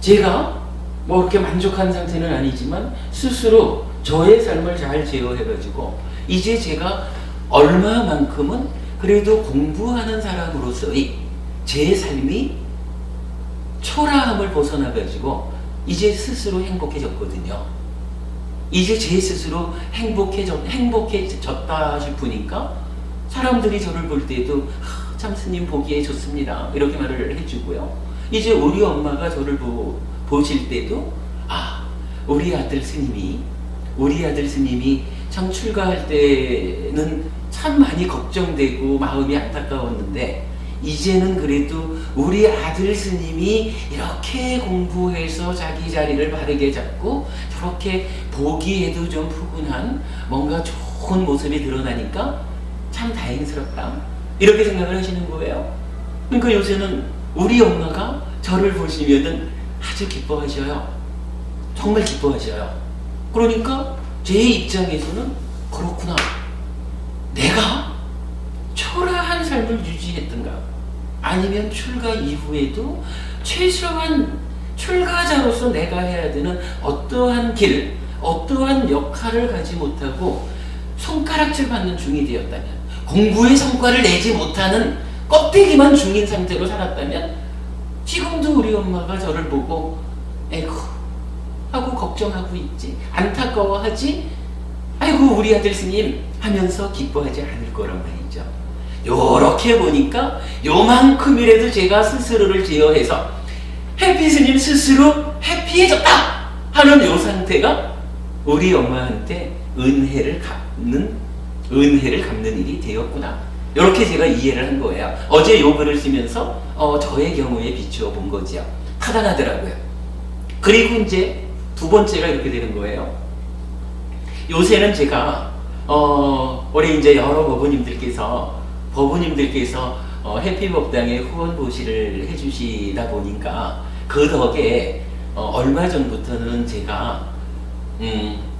제가 뭐 그렇게 만족한 상태는 아니지만 스스로 저의 삶을 잘 제어해가지고 이제 제가 얼마만큼은 그래도 공부하는 사람으로서의 제 삶이 초라함을 벗어나가지고 이제 스스로 행복해졌거든요. 이제 제 스스로 행복해졌다 싶으니까 사람들이 저를 볼 때도 참 스님 보기에 좋습니다 이렇게 말을 해주고요. 이제 우리 엄마가 저를 보실 때도 우리 아들 스님이 참 출가할 때는 참 많이 걱정되고 마음이 안타까웠는데 이제는 그래도 우리 아들 스님이 이렇게 공부해서 자기 자리를 바르게 잡고 저렇게 보기에도 좀 푸근한 뭔가 좋은 모습이 드러나니까 참 다행스럽다 이렇게 생각을 하시는 거예요. 그러니까 요새는 우리 엄마가 저를 보시면은 아주 기뻐하셔요. 정말 기뻐하셔요. 그러니까 제 입장에서는 그렇구나. 내가 초라한 삶을 유지했던가 아니면 출가 이후에도 최소한 출가자로서 내가 해야 되는 어떠한 길, 어떠한 역할을 가지 못하고 손가락질 받는 중이 되었다면 공부의 성과를 내지 못하는 껍데기만 중인 상태로 살았다면 지금도 우리 엄마가 저를 보고 에이구 하고 걱정하고 있지 안타까워하지 아이고 우리 아들 스님 하면서 기뻐하지 않을 거란 말이죠. 요렇게 보니까 요만큼이라도 제가 스스로를 제어해서 해피 스님 스스로 해피해졌다 하는 요 상태가 우리 엄마한테 은혜를 갚는 일이 되었구나. 요렇게 제가 이해를 한 거예요. 어제 요 글을 쓰면서 저의 경우에 비추어 본 거지요. 타당하더라고요. 그리고 이제 두 번째가 이렇게 되는 거예요. 요새는 제가 올해 이제 여러 법부님들께서 해피법당에 후원 보시를 해주시다 보니까 그 덕에 얼마 전부터는 제가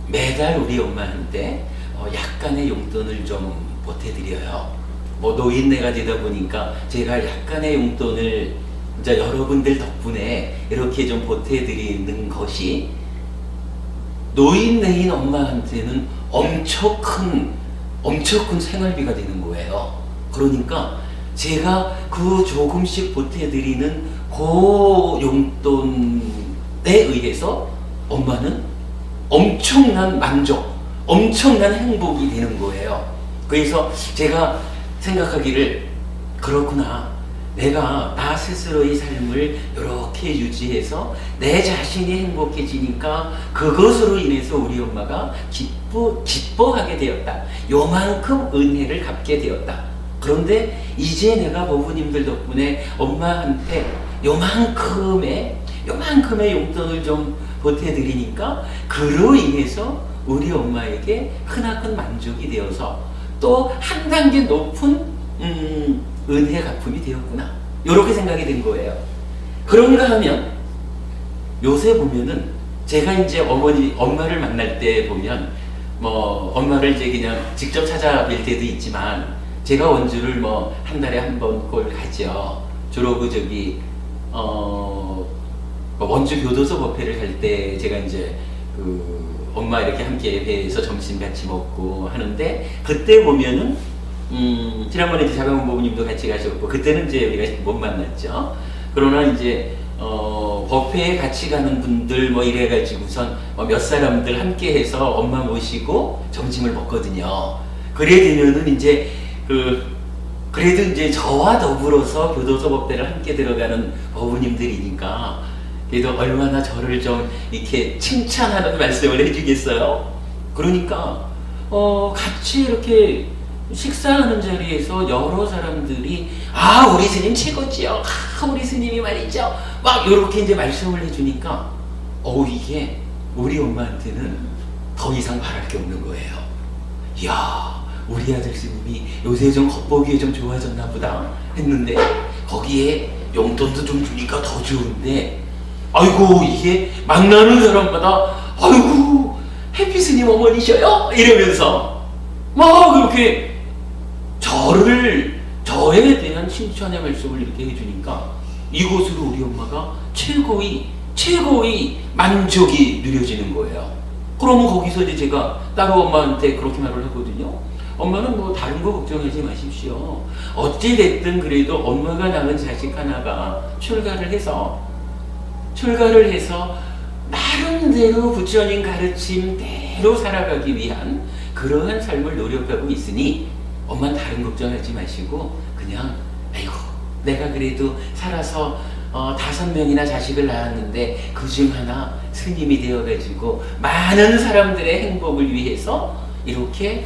매달 우리 엄마한테 약간의 용돈을 좀 보태드려요. 뭐 노인네가 되다 보니까 제가 약간의 용돈을 이제 여러분들 덕분에 이렇게 좀 보태드리는 것이 노인네인 엄마한테는 엄청 큰 생활비가 되는 거예요. 그러니까 제가 그 조금씩 보태드리는 그 용돈에 의해서 엄마는 엄청난 만족, 엄청난 행복이 되는 거예요. 그래서 제가 생각하기를 그렇구나. 내가 나 스스로의 삶을 이렇게 유지해서 내 자신이 행복해지니까 그것으로 인해서 우리 엄마가 기뻐하게 되었다. 요만큼 은혜를 갚게 되었다. 그런데 이제 내가 법부님들 덕분에 엄마한테 요만큼의 용돈을 좀 보태드리니까 그로 인해서 우리 엄마에게 크나큰 만족이 되어서 또 한 단계 높은 은혜 갚음이 되었구나. 이렇게 생각이 된 거예요. 그런가 하면 요새 보면은 제가 이제 엄마를 만날 때 보면 뭐 엄마를 이제 그냥 직접 찾아뵐 때도 있지만 제가 원주를 뭐 한 달에 한 번 꼴 가죠. 주로 원주 교도소 법회를 갈 때 제가 이제 엄마 이렇게 함께 배에서 점심 같이 먹고 하는데, 그때 보면은 지난번에 이제 자가문보부님도 같이 가셨고 그때는 이제 우리가 못 만났죠. 그러나 이제 법회에 같이 가는 분들 뭐 이래가지고선 몇 사람들 함께 해서 엄마 모시고 점심을 먹거든요. 그래 되면은 이제 그래도 이제 저와 더불어서 교도소 법대를 함께 들어가는 법부님들이니까 그래도 얼마나 저를 좀 이렇게 칭찬하는 말씀을 해주겠어요. 그러니까 같이 이렇게 식사하는 자리에서 여러 사람들이 우리 스님 최고지요. 우리 스님이 말이죠. 막 이렇게 이제 말씀을 해주니까 이게 우리 엄마한테는 더 이상 바랄 게 없는 거예요. 이야, 우리 아들 스님이 요새 좀 겉보기에 좀 좋아졌나 보다 했는데 거기에 용돈도 좀 주니까 더 좋은데, 아이고 이게 만나는 사람마다 아이고 해피 스님 어머니셔요? 이러면서 막 그렇게 저에 대한 칭찬의 말씀을 이렇게 해주니까 이곳으로 우리 엄마가 최고의 만족이 누려지는 거예요. 그러면 거기서 이제 제가 따로 엄마한테 그렇게 말을 하거든요. 엄마는 뭐 다른 거 걱정하지 마십시오. 어찌됐든 그래도 엄마가 낳은 자식 하나가 출가를 해서 나름대로 부처님 가르침대로 살아가기 위한 그러한 삶을 노력하고 있으니 엄마는 다른 걱정하지 마시고 그냥 아이고 내가 그래도 살아서 5명이나 자식을 낳았는데 그중 하나 스님이 되어가지고 많은 사람들의 행복을 위해서 이렇게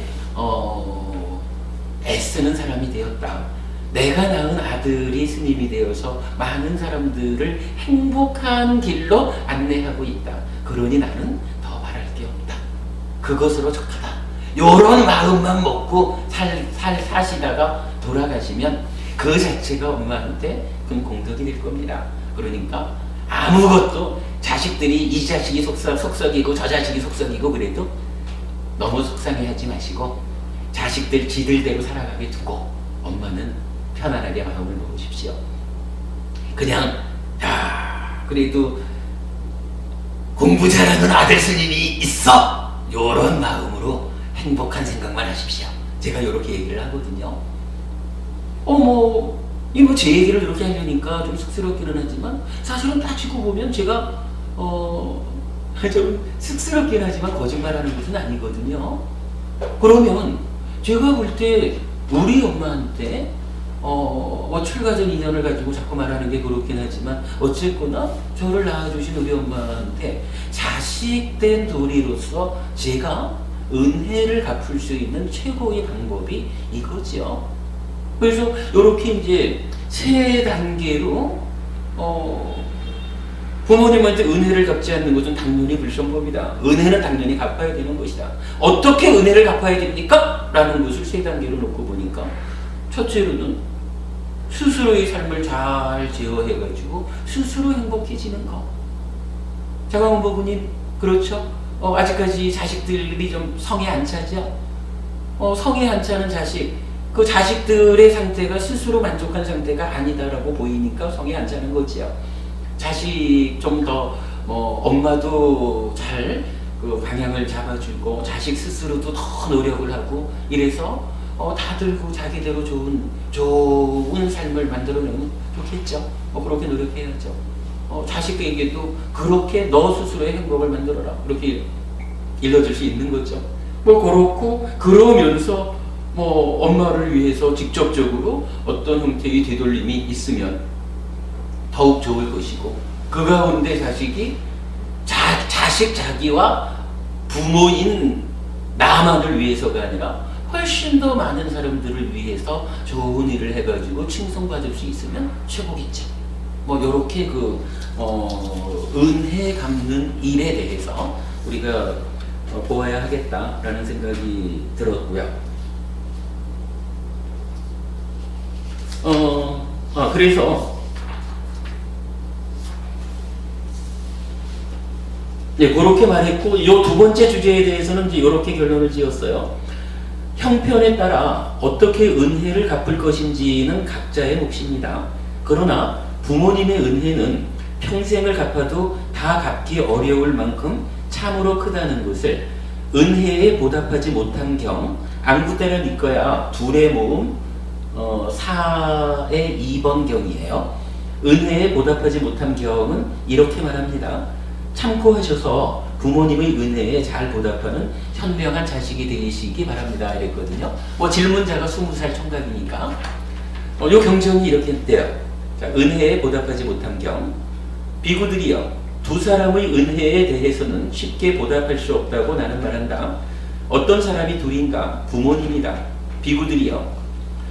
애쓰는 사람이 되었다. 내가 낳은 아들이 스님이 되어서 많은 사람들을 행복한 길로 안내하고 있다. 그러니 나는 더 바랄 게 없다. 그것으로 족하다. 요런 마음만 먹고 사시다가 돌아가시면 그 자체가 엄마한테 큰 공덕이 될 겁니다. 그러니까 아무것도 자식들이 이 자식이 속썩이고 저 자식이 속썩이고 그래도 너무 속상해하지 마시고 자식들 지들대로 살아가게 두고 엄마는 편안하게 마음을 먹으십시오. 그냥 그래도 공부 잘하는 아들 스님이 있어! 요런 마음으로 행복한 생각만 하십시오. 제가 요렇게 얘기를 하거든요. 제 얘기를 이렇게 하려니까 좀 쑥스럽기는 하지만 사실은 따지고 보면 제가 좀 쑥스럽긴 하지만 거짓말하는 것은 아니거든요. 그러면 제가 볼 때 우리 엄마한테 출가전 인연을 가지고 자꾸 말하는 게 그렇긴 하지만 어쨌거나 저를 낳아주신 우리 엄마한테 자식된 도리로서 제가 은혜를 갚을 수 있는 최고의 방법이 이거죠. 그래서 이렇게 이제 세 단계로 부모님한테 은혜를 갚지 않는 것은 당연히 불성법이다. 은혜는 당연히 갚아야 되는 것이다. 어떻게 은혜를 갚아야 됩니까? 라는 것을 세 단계로 놓고 보니까 첫째로는 스스로의 삶을 잘 제어해가지고 스스로 행복해지는 거. 자가문보부님 그렇죠? 아직까지 자식들이 좀 성에 안 차죠? 성에 안 차는 자식, 그 자식들의 상태가 스스로 만족한 상태가 아니다라고 보이니까 성에 안 차는 거지요. 자식 좀 더 엄마도 잘 그 방향을 잡아주고 자식 스스로도 더 노력을 하고 이래서 다들 그 자기대로 좋은 삶을 만들어내면 좋겠죠. 그렇게 노력해야죠. 자식에게도 그렇게 너 스스로의 행복을 만들어라. 그렇게 일러줄 수 있는 거죠. 그렇고 그러면서 엄마를 위해서 직접적으로 어떤 형태의 되돌림이 있으면 더욱 좋을 것이고 그 가운데 자식이 자기와 부모인 나만을 위해서가 아니라 훨씬 더 많은 사람들을 위해서 좋은 일을 해가지고 칭송받을 수 있으면 최고겠죠. 요렇게 은혜 갚는 일에 대해서 우리가 보아야 하겠다라는 생각이 들었고요. 그래서 그렇게 말했고 이 두 번째 주제에 대해서는 이제 이렇게 결론을 지었어요. 형편에 따라 어떻게 은혜를 갚을 것인지는 각자의 몫입니다. 그러나 부모님의 은혜는 평생을 갚아도 다 갚기 어려울 만큼 참 참으로 크다는 것을 은혜에 보답하지 못한 경, 안구 때려 니꺼야 둘의 모음 4의 2번 경이에요. 은혜에 보답하지 못한 경은 이렇게 말합니다. 참고 하셔서 부모님의 은혜에 잘 보답하는 현명한 자식이 되시기 바랍니다. 이랬거든요. 뭐 질문자가 20살 총각이니까. 요 경전이 이렇게 했대요. 자, 은혜에 보답하지 못한 경. 비구들이여, 두 사람의 은혜에 대해서는 쉽게 보답할 수 없다고 나는 말한다. 어떤 사람이 둘인가? 부모님이다. 비구들이여,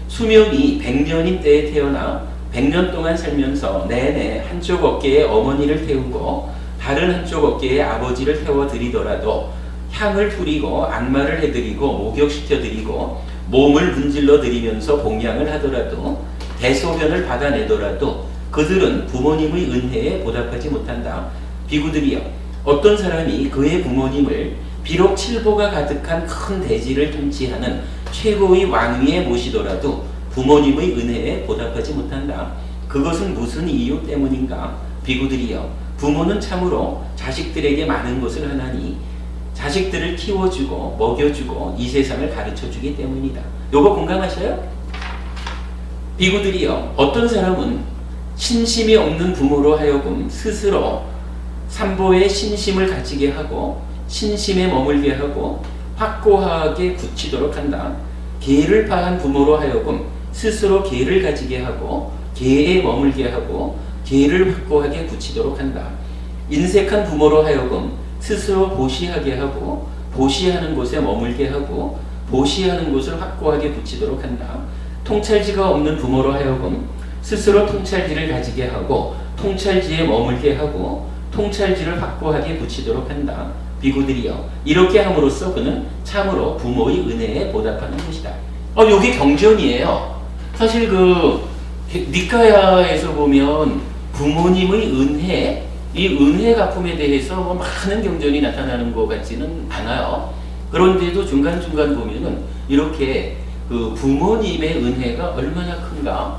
수명이 100년인 때에 태어나 100년 동안 살면서 내내 한쪽 어깨에 어머니를 태우고 다른 한쪽 어깨에 아버지를 태워드리더라도 향을 뿌리고 안마를 해드리고 목욕시켜드리고 몸을 문질러 드리면서 봉양을 하더라도 대소변을 받아내더라도 그들은 부모님의 은혜에 보답하지 못한다. 비구들이여, 어떤 사람이 그의 부모님을 비록 칠보가 가득한 큰 대지를 통치하는 최고의 왕위에 모시더라도 부모님의 은혜에 보답하지 못한다. 그것은 무슨 이유 때문인가? 비구들이여, 부모는 참으로 자식들에게 많은 것을 하나니 자식들을 키워주고 먹여주고 이 세상을 가르쳐주기 때문이다. 요거 공감하셔요? 비구들이여, 어떤 사람은 신심이 없는 부모로 하여금 스스로 삼보에 신심을 가지게 하고 신심에 머물게 하고 확고하게 굳히도록 한다. 계를 파한 부모로 하여금 스스로 계를 가지게 하고 계에 머물게 하고 계를 확고하게 굳히도록 한다. 인색한 부모로 하여금 스스로 보시하게 하고 보시하는 곳에 머물게 하고 보시하는 곳을 확고하게 굳히도록 한다. 통찰지가 없는 부모로 하여금 스스로 통찰지를 가지게 하고 통찰지에 머물게 하고 통찰지를 확고하게 붙이도록 한다. 비구들이여, 이렇게 함으로써 그는 참으로 부모의 은혜에 보답하는 것이다. 요게 경전이에요. 사실 니까야에서 보면 부모님의 은혜, 이 은혜 갚음에 대해서 뭐 많은 경전이 나타나는 것 같지는 않아요. 그런데도 중간중간 보면은 이렇게 부모님의 은혜가 얼마나 큰가.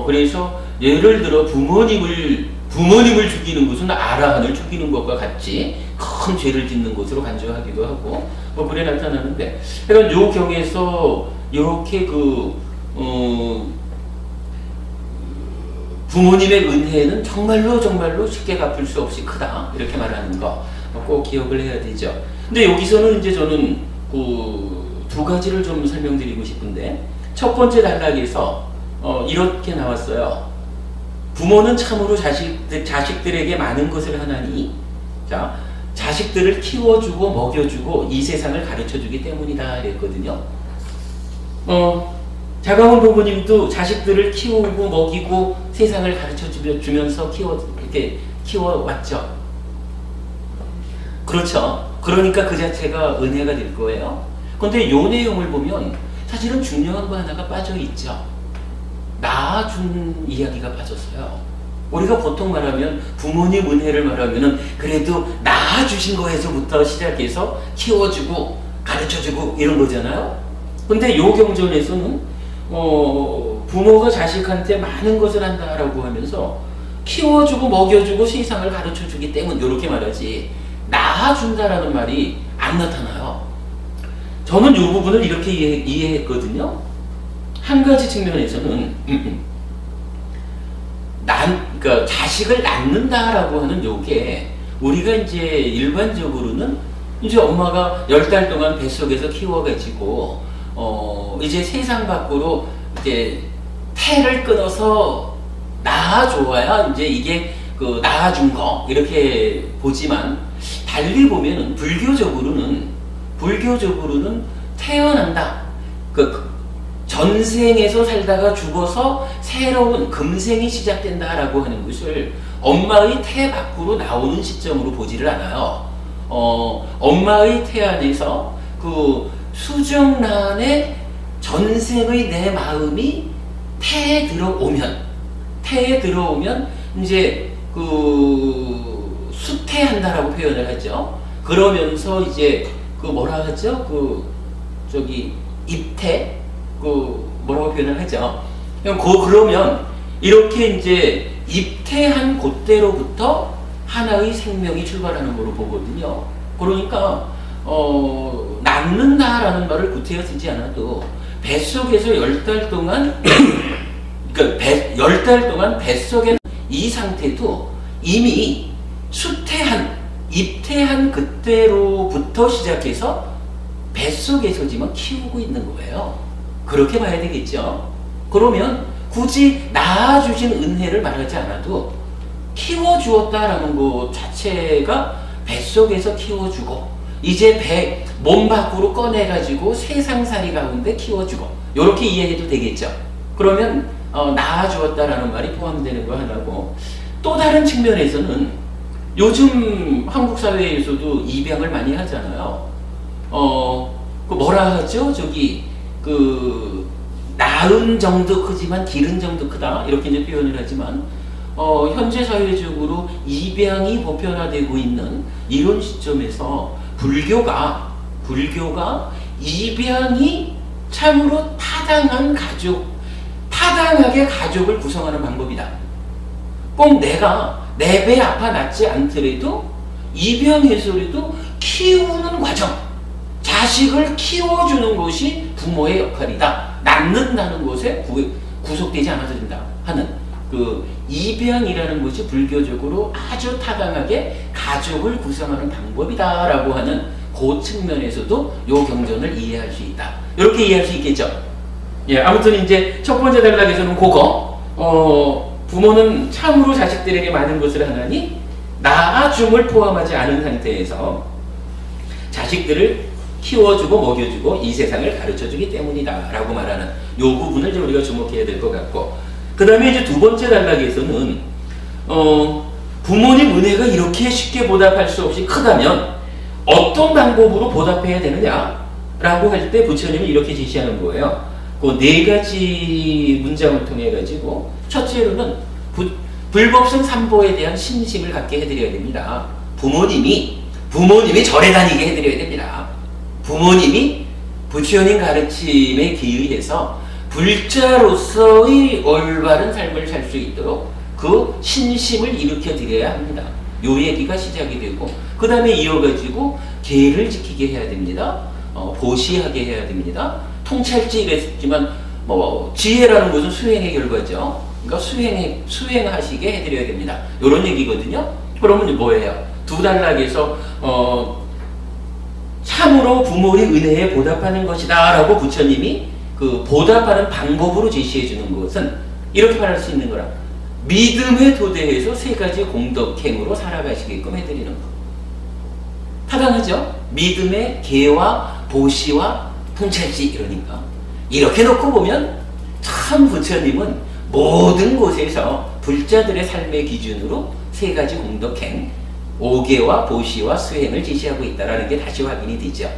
그래서 예를 들어 부모님을 죽이는 것은 아라한을 죽이는 것과 같이 큰 죄를 짓는 것으로 간주하기도 하고 뭐 그래 나타나는데, 그러니까 요 경에서 이렇게 부모님의 은혜는 정말로 쉽게 갚을 수 없이 크다, 이렇게 말하는 거 꼭 기억을 해야 되죠. 근데 여기서는 이제 저는 두 가지를 좀 설명드리고 싶은데, 첫 번째 단락에서 이렇게 나왔어요. 부모는 참으로 자식들에게 많은 것을 하나니, 자, 자식들을 키워주고 먹여주고 이 세상을 가르쳐주기 때문이다 이랬거든요. 자가온 부모님도 자식들을 키우고 먹이고 세상을 가르쳐주면서 이렇게 키워왔죠. 그렇죠. 그러니까 그 자체가 은혜가 될 거예요. 그런데 이 내용을 보면 사실은 중요한 거 하나가 빠져있죠. 낳아준 이야기가 빠졌어요. 우리가 보통 말하면 부모님 은혜를 말하면은 그래도 낳아주신 거에서부터 시작해서 키워주고 가르쳐주고 이런 거잖아요. 근데 요 경전에서는 부모가 자식한테 많은 것을 한다라고 하면서 키워주고 먹여주고 세상을 가르쳐주기 때문에 이렇게 말하지 낳아준다라는 말이 안 나타나요. 저는 이 부분을 이렇게 이해했거든요. 한 가지 측면에서는 그러니까 자식을 낳는다라고 하는 요게 우리가 이제 일반적으로는 이제 엄마가 10달 동안 뱃속에서 키워가지고 이제 세상 밖으로 이제 태를 끊어서 낳아줘야 이제 이게 낳아준 거 이렇게 보지만, 달리 보면은 불교적으로는 태어난다. 전생에서 살다가 죽어서 새로운 금생이 시작된다라고 하는 것을 엄마의 태 밖으로 나오는 시점으로 보지를 않아요. 엄마의 태 안에서 수정란에 전생의 내 마음이 태에 들어오면 이제 수태한다라고 표현을 하죠. 그러면서 이제 뭐라 하죠? 입태? 뭐라고 표현을 하죠. 그러면 이렇게 이제 입태한 그때로부터 하나의 생명이 출발하는 거로 보거든요. 그러니까 낳는다라는 말을 구태여 쓰지 않아도 뱃속에서 10달 동안 그러니까 10달 동안 뱃속에 이 상태도 이미 입태한 그때로부터 시작해서 뱃속에서지만 키우고 있는 거예요. 그렇게 봐야 되겠죠. 그러면 굳이 낳아주신 은혜를 말하지 않아도 키워주었다라는 것 자체가 뱃속에서 키워주고 이제 몸 밖으로 꺼내가지고 세상살이 가운데 키워주고 이렇게 이해해도 되겠죠. 그러면 낳아주었다라는 말이 포함되는 거 하나고, 또 다른 측면에서는 요즘 한국 사회에서도 입양을 많이 하잖아요. 그 뭐라 하죠? 낳은 정도 크지만 기른 정도 크다 이렇게 이제 표현을 하지만 현재 사회적으로 입양이 보편화되고 있는 이런 시점에서 불교가 입양이 참으로 타당하게 가족을 구성하는 방법이다. 꼭 내가 내 배 아파 낳지 않더라도 입양해서라도 키우는 과정, 자식을 키워주는 것이 부모의 역할이다. 낳는다는 것에 구속되지 않아도 된다 하는 그 입양이라는 것이 불교적으로 아주 타당하게 가족을 구성하는 방법이다라고 하는 그 측면에서도 이 경전을 이해할 수 있다. 이렇게 이해할 수 있겠죠. 예, 아무튼 이제 첫 번째 단락에서는 그거 부모는 참으로 자식들에게 많은 것을 하나니 낳아줌을 포함하지 않은 상태에서 자식들을 키워주고 먹여주고 이 세상을 가르쳐주기 때문이다 라고 말하는 이 부분을 좀 우리가 주목해야 될 것 같고, 그 다음에 이제 두 번째 단락에서는 부모님 은혜가 이렇게 쉽게 보답할 수 없이 크다면 어떤 방법으로 보답해야 되느냐 라고 할 때 부처님이 이렇게 제시하는 거예요. 그 네 가지 문장을 통해 가지고 첫째로는 불법성 삼보에 대한 신심을 갖게 해드려야 됩니다. 부모님이 절에 다니게 해드려야 됩니다. 부모님이 부처님 가르침에 기의해서 불자로서의 올바른 삶을 살 수 있도록 그 신심을 일으켜 드려야 합니다. 요 얘기가 시작이 되고, 그 다음에 이어가지고 계를 지키게 해야 됩니다. 보시하게 해야 됩니다. 통찰지 이랬지만 지혜라는 것은 수행의 결과죠. 그러니까 수행하시게 해드려야 됩니다. 이런 얘기거든요. 그러면 뭐예요? 두 단락에서 참으로 부모의 은혜에 보답하는 것이다 라고 부처님이 그 보답하는 방법으로 제시해 주는 것은 이렇게 말할 수 있는 거라. 믿음에 도대해서 세 가지 공덕행으로 살아가시게끔 해드리는 것. 타당하죠? 믿음의 계와 보시와 통찰지 이러니까. 이렇게 놓고 보면 참 부처님은 모든 곳에서 불자들의 삶의 기준으로 세 가지 공덕행, 오계와 보시와 수행을 제시하고 있다는 게 다시 확인이 되죠.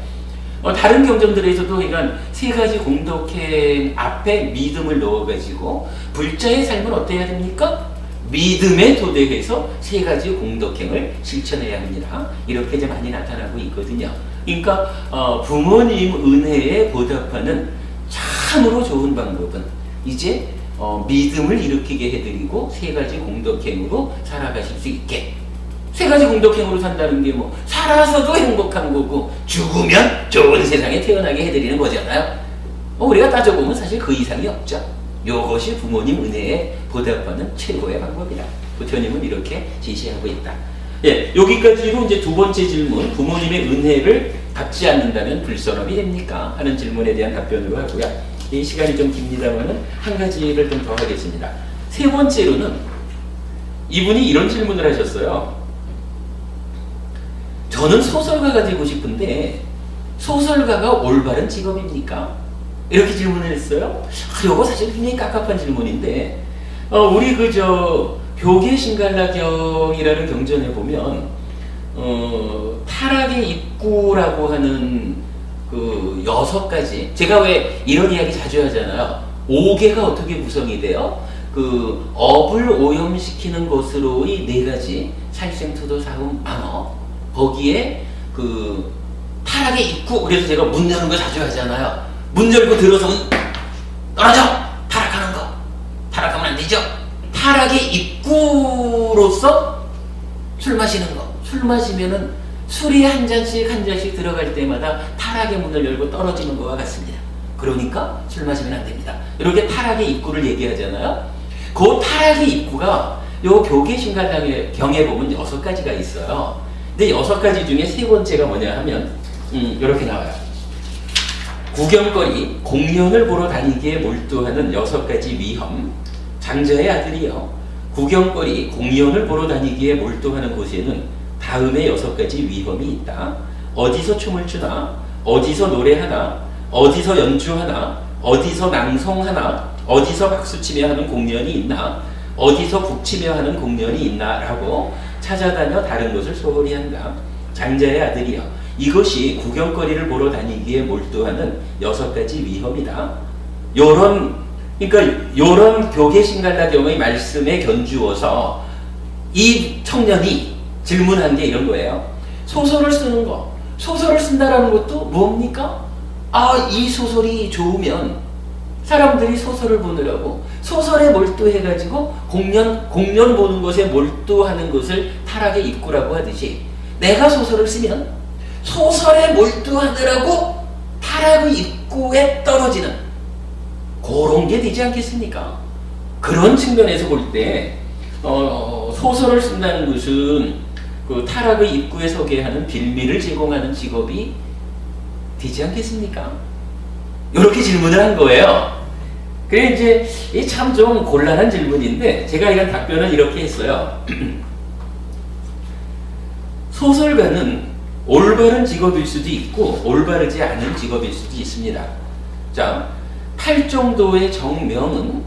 다른 경전들에서도 이런 세 가지 공덕행 앞에 믿음을 넣어가지고 불자의 삶은 어때야 됩니까? 믿음에 도대해서 세 가지 공덕행을 실천해야 합니다. 이렇게 이제 많이 나타나고 있거든요. 그러니까 부모님 은혜에 보답하는 참으로 좋은 방법은 이제 믿음을 일으키게 해드리고 세 가지 공덕행으로 살아가실 수 있게. 세 가지 공덕행으로 산다는 게 살아서도 행복한 거고 죽으면 좋은 세상에 태어나게 해드리는 거잖아요. 우리가 따져보면 사실 그 이상이 없죠. 이것이 부모님 은혜에 보답하는 최고의 방법이다. 부처님은 이렇게 제시하고 있다. 예, 여기까지로 이제 두 번째 질문, 부모님의 은혜를 갚지 않는다면 불선업이 됩니까? 하는 질문에 대한 답변으로 하고요. 이 시간이 좀 깁니다만은 한 가지를 좀 더 하겠습니다. 세 번째로는 이분이 이런 질문을 하셨어요. 저는 소설가가 되고 싶은데 소설가가 올바른 직업입니까? 이렇게 질문을 했어요. 이거 사실 굉장히 깝깝한 질문인데 우리 묘계신갈라경이라는 경전에 보면 타락의 입구라고 하는 그 6가지, 제가 왜 이런 이야기 자주 하잖아요. 5개가 어떻게 구성이 돼요? 그 업을 오염시키는 것으로의 4가지 살생투도 사음 암어, 거기에 그 타락의 입구, 그래서 제가 문 여는 거 자주 하잖아요. 문 열고 들어서면 떨어져! 타락하는 거! 타락하면 안 되죠? 타락의 입구로서 술 마시는 거. 술 마시면은 술이 한 잔씩 한 잔씩 들어갈 때마다 타락의 문을 열고 떨어지는 것과 같습니다. 그러니까 술 마시면 안 됩니다. 이렇게 타락의 입구를 얘기하잖아요. 그 타락의 입구가 요 교계신갈당의 경에 보면 6가지가 있어요. 근데 6가지 중에 3번째가 뭐냐 하면 이렇게 나와요. 구경거리, 공연을 보러 다니기에 몰두하는 6가지 위험. 장자의 아들이요. 구경거리, 공연을 보러 다니기에 몰두하는 곳에는 다음의 6가지 위험이 있다. 어디서 춤을 추나, 어디서 노래하나, 어디서 연주하나, 어디서 낭송하나, 어디서 박수치며 하는 공연이 있나, 어디서 북치며 하는 공연이 있나 라고 찾아다녀 다른 것을 소홀히 한다. 장자의 아들이여, 이것이 구경거리를 보러 다니기에 몰두하는 6가지 위험이다. 요런 교계신갈라경의 말씀에 견주어서 이 청년이 질문한 게 이런 거예요. 소설을 쓰는 거, 소설을 쓴다라는 것도 뭡니까? 이 소설이 좋으면 사람들이 소설을 보느라고 소설에 몰두해가지고 공연 보는 것에 몰두하는 것을 타락의 입구라고 하듯이, 내가 소설을 쓰면 소설에 몰두하느라고 타락의 입구에 떨어지는 그런 게 되지 않겠습니까? 그런 측면에서 볼 때 소설을 쓴다는 것은 그 타락의 입구에 서게 하는 빌미를 제공하는 직업이 되지 않겠습니까? 이렇게 질문을 한 거예요. 그래 이제 참 좀 곤란한 질문인데 제가 이런 답변은 이렇게 했어요. 소설가는 올바른 직업일 수도 있고 올바르지 않은 직업일 수도 있습니다. 자, 팔정도의 정명은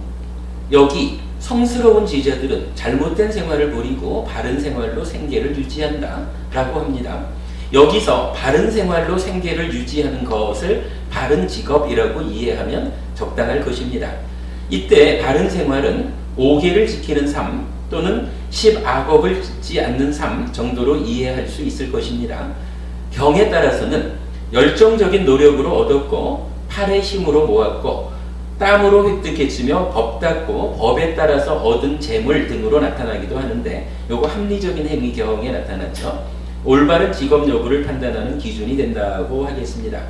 여기 성스러운 제자들은 잘못된 생활을 버리고 바른 생활로 생계를 유지한다 라고 합니다. 여기서 바른 생활로 생계를 유지하는 것을 바른 직업이라고 이해하면 적당할 것입니다. 이때 바른 생활은 5계를 지키는 삶 또는 10악업을 짓지 않는 삶 정도로 이해할 수 있을 것입니다. 경에 따라서는 열정적인 노력으로 얻었고 팔의 힘으로 모았고 땀으로 획득했으며 법 닦고 법에 따라서 얻은 재물 등으로 나타나기도 하는데, 요거 합리적인 행위 경에 나타났죠. 올바른 직업 여부를 판단하는 기준이 된다고 하겠습니다.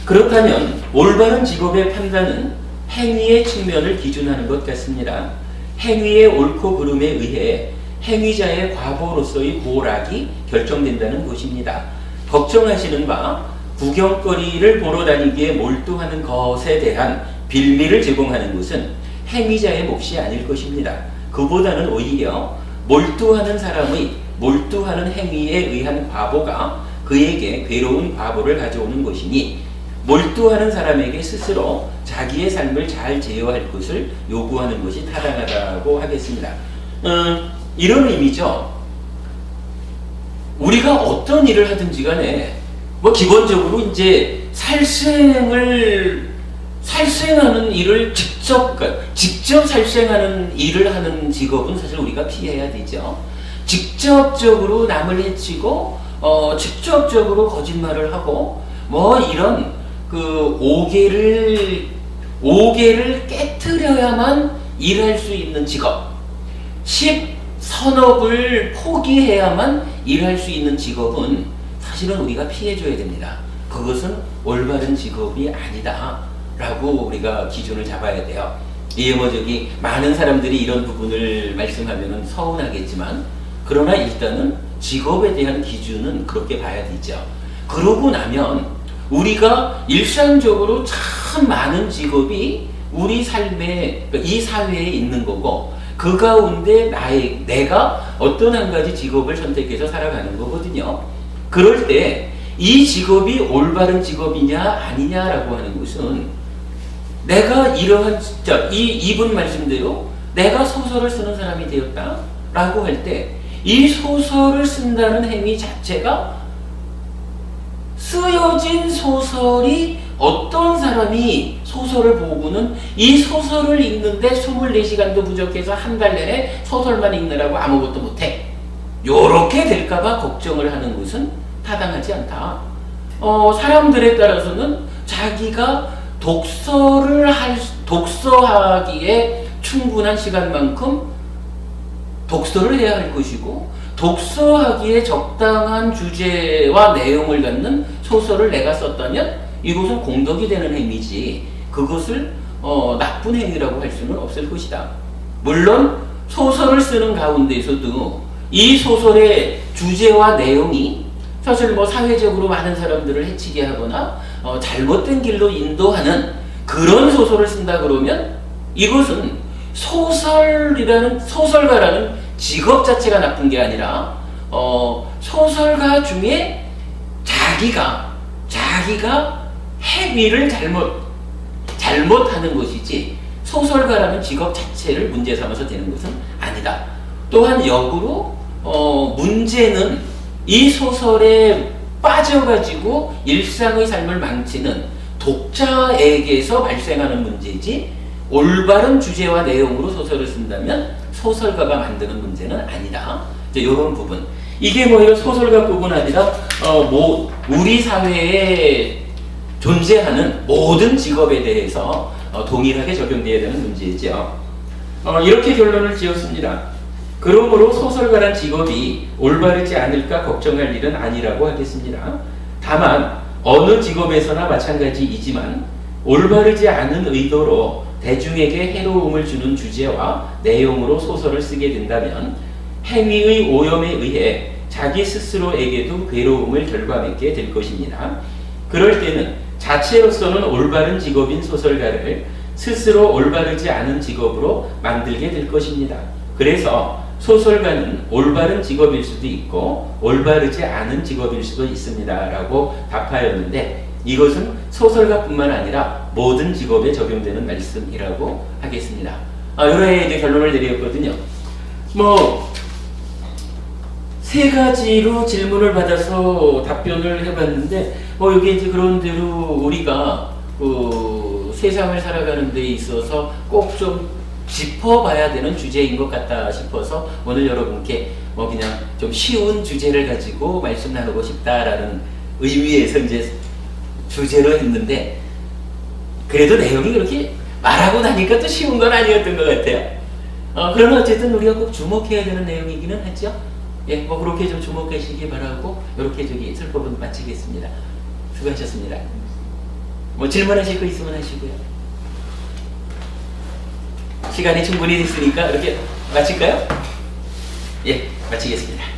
그렇다면 올바른 직업의 판단은 행위의 측면을 기준하는 것 같습니다. 행위의 옳고 그름에 의해 행위자의 과보로서의 고락이 결정된다는 것입니다. 걱정하시는 바 구경거리를 보러 다니기에 몰두하는 것에 대한 빌미를 제공하는 것은 행위자의 몫이 아닐 것입니다. 그보다는 오히려 몰두하는 사람의 몰두하는 행위에 의한 과보가 그에게 괴로운 과보를 가져오는 것이니 몰두하는 사람에게 스스로 자기의 삶을 잘 제어할 것을 요구하는 것이 타당하다고 하겠습니다. 이런 의미죠. 우리가 어떤 일을 하든지 간에 기본적으로 이제 살생하는 일을 직접 살생하는 일을 하는 직업은 사실 우리가 피해야 되죠. 직접적으로 남을 해치고 직접적으로 거짓말을 하고 이런 그 5계를 깨트려야만 일할 수 있는 직업, 10선업을 포기해야만 일할 수 있는 직업은 사실은 우리가 피해줘야 됩니다. 그것은 올바른 직업이 아니다 라고 우리가 기준을 잡아야 돼요. 저기 많은 사람들이 이런 부분을 말씀하면 서운하겠지만, 그러나 일단은 직업에 대한 기준은 그렇게 봐야 되죠. 그러고 나면 우리가 일상적으로 참 많은 직업이 우리 삶에, 이 사회에 있는 거고, 그 가운데 내가 어떤 한 가지 직업을 선택해서 살아가는 거거든요. 그럴 때 이 직업이 올바른 직업이냐 아니냐라고 하는 것은, 내가 이러한 이분 말씀대로 내가 소설을 쓰는 사람이 되었다 라고 할 때 이 소설을 쓴다는 행위 자체가, 쓰여진 소설이 어떤 사람이 소설을 보고는 이 소설을 읽는데 24시간도 부족해서 한 달 내내 소설만 읽느라고 아무것도 못해, 요렇게 될까봐 걱정을 하는 것은 타당하지 않다. 사람들에 따라서는 자기가 독서하기에 충분한 시간만큼 독서를 해야 할 것이고, 독서하기에 적당한 주제와 내용을 갖는 소설을 내가 썼다면 이것은 공덕이 되는 행위지 그것을 나쁜 행위라고 할 수는 없을 것이다. 물론 소설을 쓰는 가운데서도 이 소설의 주제와 내용이 사실 뭐 사회적으로 많은 사람들을 해치게 하거나 잘못된 길로 인도하는 그런 소설을 쓴다 그러면 이것은 소설가라는 직업 자체가 나쁜 게 아니라 소설가 중에 자기가 행위를 잘못하는 것이지 소설가라는 직업 자체를 문제 삼아서 되는 것은 아니다. 또한 역으로 문제는 이 소설에 빠져가지고 일상의 삶을 망치는 독자에게서 발생하는 문제지 올바른 주제와 내용으로 소설을 쓴다면 소설가가 만드는 문제는 아니다. 이런 부분. 이게 뭐 이런 소설가뿐만 아니라 우리 사회에 존재하는 모든 직업에 대해서 동일하게 적용되어야 되는 문제이죠. 이렇게 결론을 지었습니다. 그러므로 소설가란 직업이 올바르지 않을까 걱정할 일은 아니라고 하겠습니다. 다만 어느 직업에서나 마찬가지이지만 올바르지 않은 의도로 대중에게 해로움을 주는 주제와 내용으로 소설을 쓰게 된다면 행위의 오염에 의해 자기 스스로에게도 괴로움을 결과맺게 될 것입니다. 그럴 때는 자체로서는 올바른 직업인 소설가를 스스로 올바르지 않은 직업으로 만들게 될 것입니다. 그래서 소설가는 올바른 직업일 수도 있고 올바르지 않은 직업일 수도 있습니다 라고 답하였는데 이것은 소설가뿐만 아니라 모든 직업에 적용되는 말씀이라고 하겠습니다. 이렇게 이제 결론을 내렸거든요. 세 가지로 질문을 받아서 답변을 해봤는데 이게 이제 그런 대로 우리가 세상을 살아가는 데 있어서 꼭 좀 짚어봐야 되는 주제인 것 같다 싶어서 오늘 여러분께 그냥 좀 쉬운 주제를 가지고 말씀 나누고 싶다라는 의미에서 이제 주제로 했는데 그래도 내용이 그렇게 말하고 나니까 또 쉬운 건 아니었던 것 같아요. 그러나 어쨌든 우리가 꼭 주목해야 되는 내용이기는 하죠. 예, 그렇게 좀 주목하시기 바라고 이렇게 설법은 마치겠습니다. 수고하셨습니다. 질문하실 거 있으면 하시고요. 시간이 충분히 됐으니까 이렇게 마칠까요? 예, 마치겠습니다.